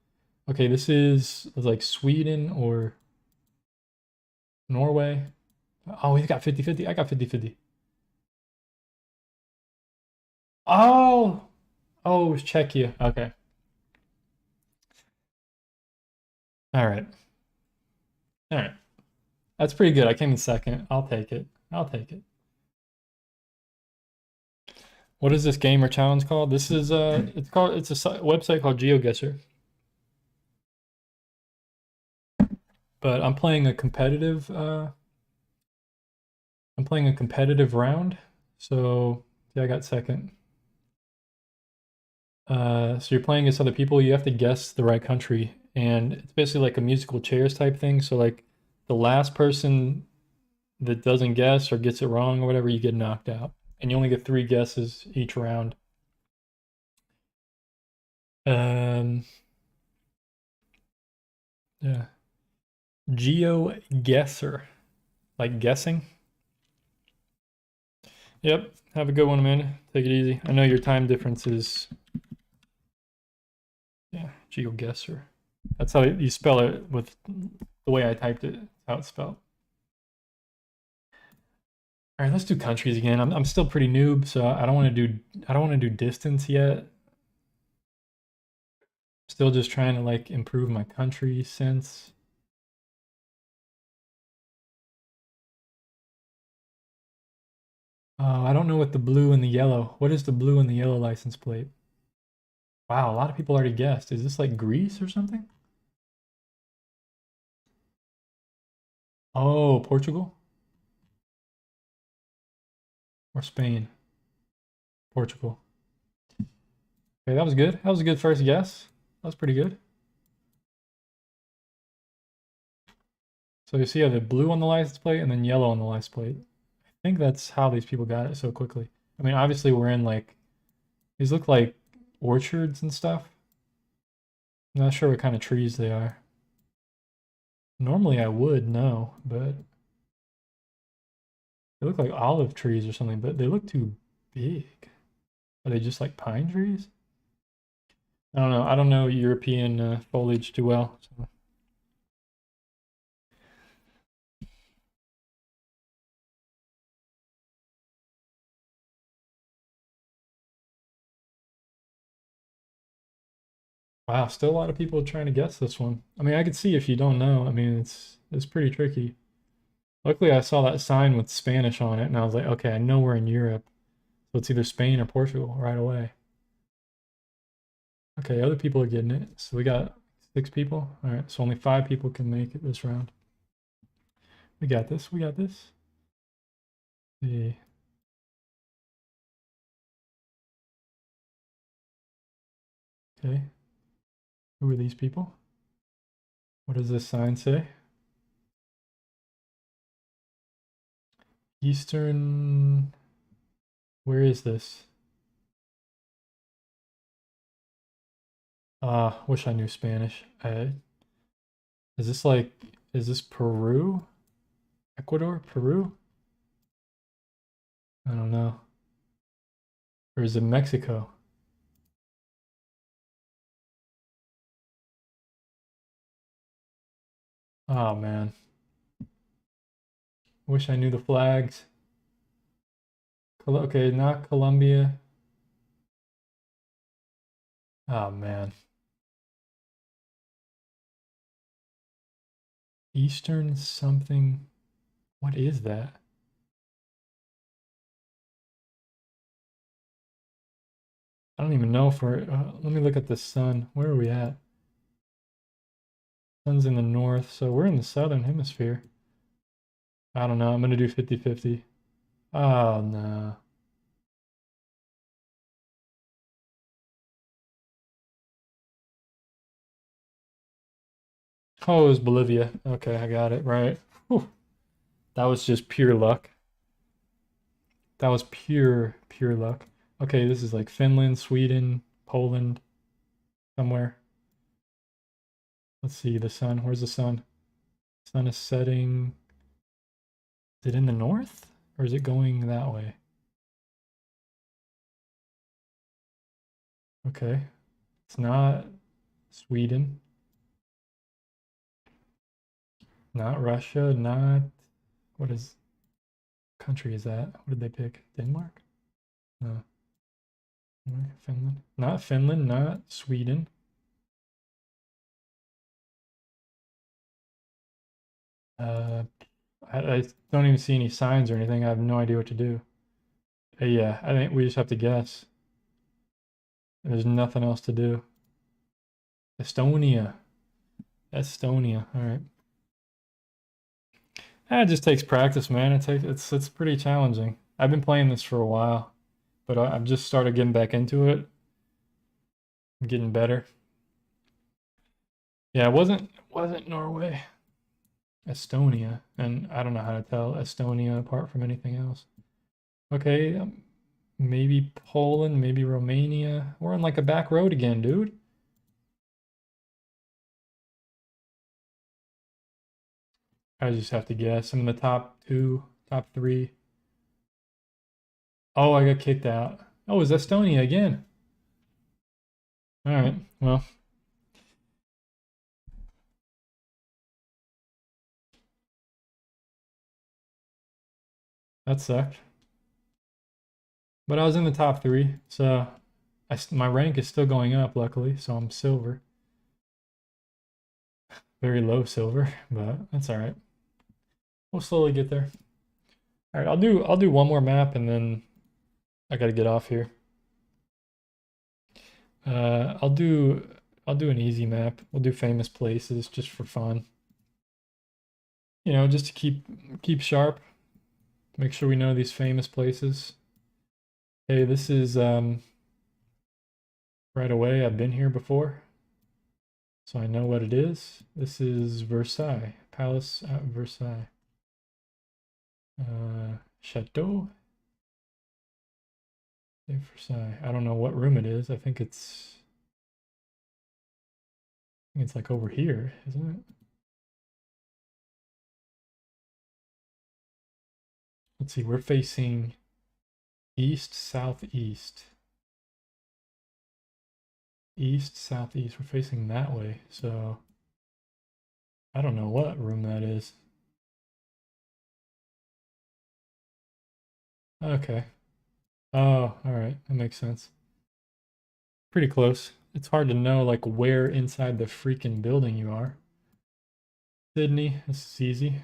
Okay, this is like Sweden or Norway. Oh, he's got 50-50. I got 50-50. Oh! Oh, it was Czechia. Okay. All right. All right. That's pretty good. I came in second. I'll take it. I'll take it. What is this game or challenge called? This is it's a website called GeoGuessr. But I'm playing a competitive round. So yeah, I got second. So you're playing against other people. You have to guess the right country, and it's basically like a musical chairs type thing. So like the last person that doesn't guess or gets it wrong or whatever, you get knocked out, and you only get 3 guesses each round. Um, yeah, GeoGuessr, like guessing. Yep. Have a good one, Amanda. Take it easy. I know your time difference is, yeah, GeoGuessr. That's how you spell it with the way I typed it. That's how it's spelled. All right, let's do countries again. I'm still pretty noob, so I don't want to do distance yet. Still just trying to like improve my country sense. I don't know what the blue and the yellow. What is the blue and the yellow license plate? Wow, a lot of people already guessed. Is this like Greece or something? Oh, Portugal or Spain? Portugal. Okay, that was good. That was a good first guess. That was pretty good. So you see, I have the blue on the license plate and then yellow on the license plate. I think that's how these people got it so quickly. I mean, obviously we're in like, these look like orchards and stuff. I'm not sure what kind of trees they are. Normally I would know, but they look like olive trees or something, but they look too big. Are they just like pine trees? I don't know. I don't know European foliage too well. So. Wow, still a lot of people trying to guess this one. I mean, I could see if you don't know. I mean, it's pretty tricky. Luckily, I saw that sign with Spanish on it, and I was like, okay, I know we're in Europe, so it's either Spain or Portugal right away. Okay, other people are getting it. So we got 6 people. All right, so only 5 people can make it this round. We got this. We got this. The okay. Who are these people? What does this sign say? Eastern. Where is this? Wish I knew Spanish. Is this like, is this Peru? Ecuador? Peru? I don't know. Or is it Mexico? Oh man. Wish I knew the flags. Okay, not Colombia. Oh man. Eastern something. What is that? I don't even know if we're. Let me look at the sun. Where are we at? Sun's in the north, so we're in the southern hemisphere. I don't know. I'm gonna do 50-50. Oh no. Oh, it was Bolivia. Okay, I got it right. Whew. That was just pure luck. That was pure luck. Okay, this is like Finland, Sweden, Poland, somewhere. Let's see the sun. Where's the sun? Sun is setting. Is it in the north? Or is it going that way? Okay. It's not Sweden. Not Russia. Not. What is country is that? What did they pick? Denmark? No. Finland. Not Finland. Not Sweden. Uh, I don't even see any signs or anything. I have no idea what to do. Yeah, I think we just have to guess. There's nothing else to do. Estonia. Estonia. All right. It just takes practice, man. It's pretty challenging. I've been playing this for a while, but I've just started getting back into it. I'm getting better. Yeah, it wasn't Norway. Estonia, and I don't know how to tell Estonia apart from anything else. Okay, maybe Poland, maybe Romania. We're on like a back road again, dude. I just have to guess. I'm in the top 2, top 3. Oh, I got kicked out. Oh, it's Estonia again. All right. Well, that sucked. But I was in the top 3, so my rank is still going up, luckily. So I'm silver. Very low silver, but that's all right. We'll slowly get there. All right, I'll do one more map and then I gotta get off here. I'll do an easy map. We'll do famous places just for fun. You know, just to keep sharp. Make sure we know these famous places. Hey, this is right away. I've been here before, so I know what it is. This is Versailles, Palace at Versailles. Chateau de Versailles. I don't know what room it is. I think it's like over here, isn't it? Let's see, we're facing east, southeast. East, southeast. We're facing that way, so I don't know what room that is. Okay. Oh, all right. That makes sense. Pretty close. It's hard to know like where inside the freaking building you are. Sydney, this is easy.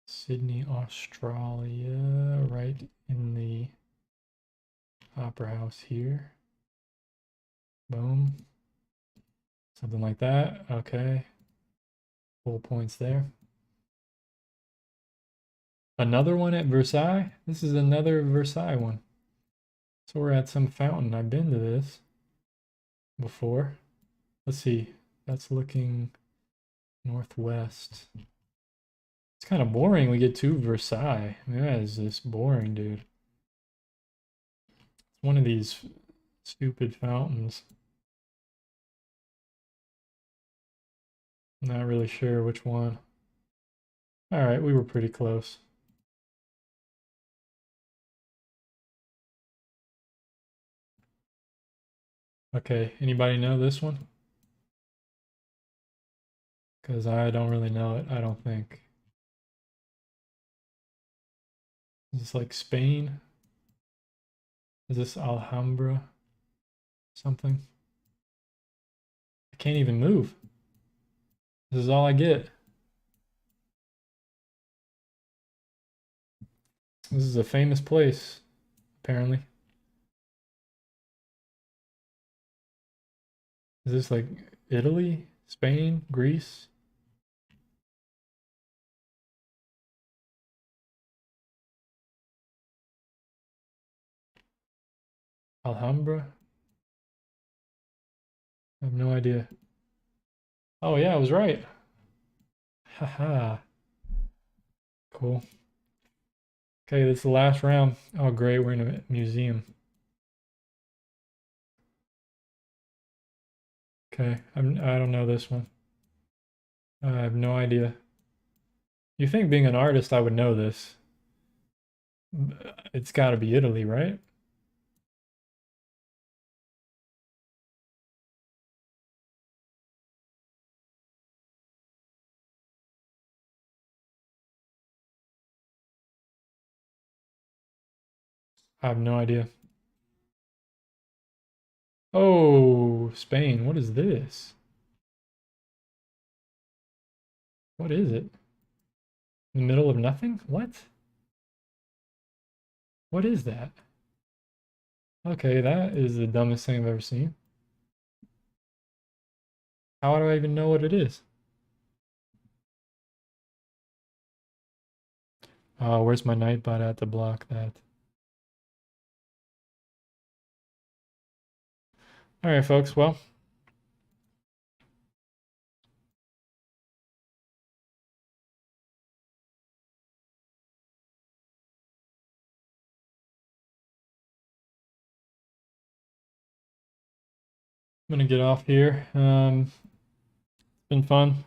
Sydney, Australia, right in the Opera House here. Boom. Something like that. Okay. Full points there. Another one at Versailles. This is another Versailles one. So we're at some fountain. I've been to this before. Let's see. That's looking northwest. It's kind of boring. We get to Versailles. Yeah, is this boring, dude? It's one of these stupid fountains. Not really sure which one. All right, we were pretty close. Okay, anybody know this one? Because I don't really know it, I don't think. Is this like Spain? Is this Alhambra? Something? I can't even move. This is all I get. This is a famous place, apparently. Is this like Italy, Spain, Greece? Alhambra? I have no idea. Oh yeah, I was right. Haha. Cool. Okay, this is the last round. Oh great, we're in a museum. Okay, I don't know this one. I have no idea. You think being an artist I would know this. It's got to be Italy, right? I have no idea. Oh, Spain. What is this? What is it? In the middle of nothing? What? What is that? Okay, that is the dumbest thing I've ever seen. How do I even know what it is? Where's my nightbot at to block that? All right, folks. Well, I'm gonna get off here. It's been fun.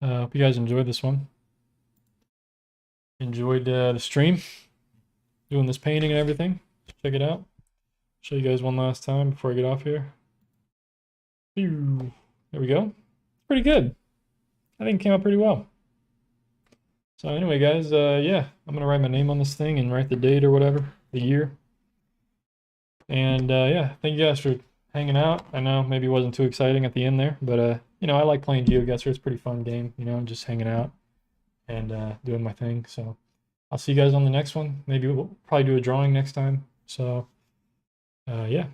Hope you guys enjoyed this one. Enjoyed the stream, doing this painting and everything. Check it out. Show you guys one last time before I get off here. Phew. There we go. Pretty good. I think it came out pretty well. So anyway, guys, yeah, I'm gonna write my name on this thing and write the date or whatever, the year. And yeah, thank you guys for hanging out. I know maybe it wasn't too exciting at the end there, but you know, I like playing GeoGuessr. It's a pretty fun game, you know, just hanging out and doing my thing. So I'll see you guys on the next one. Maybe we'll probably do a drawing next time. So yeah,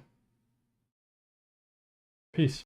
peace.